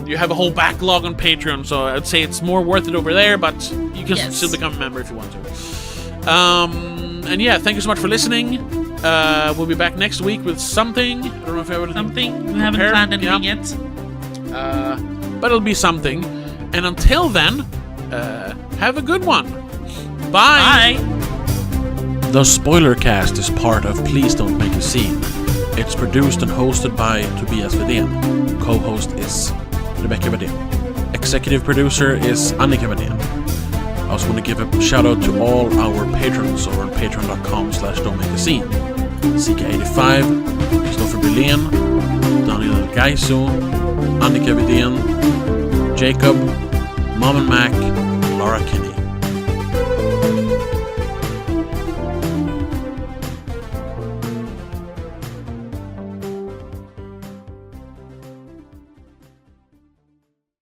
You have a whole backlog on Patreon, so I'd say it's more worth it over there, but you can still become a member if you want to. And yeah, thank you so much for listening. We'll be back next week with something. I don't know if I have something. We haven't planned anything yet. But it'll be something. And until then, have a good one. Bye. Bye. The Spoiler Cast is part of Please Don't Make a Scene. It's produced and hosted by Tobias Vedén. Co-host is Rebecca Vedén. Executive producer is Annika Vedén. I also want to give a shout out to all our patrons over on patreon.com/don'tmakeascene. CK85, Christopher Billén, Daniel Gaiso, Annika Vedén, Jacob, Mom and Mac, Laura Kinney.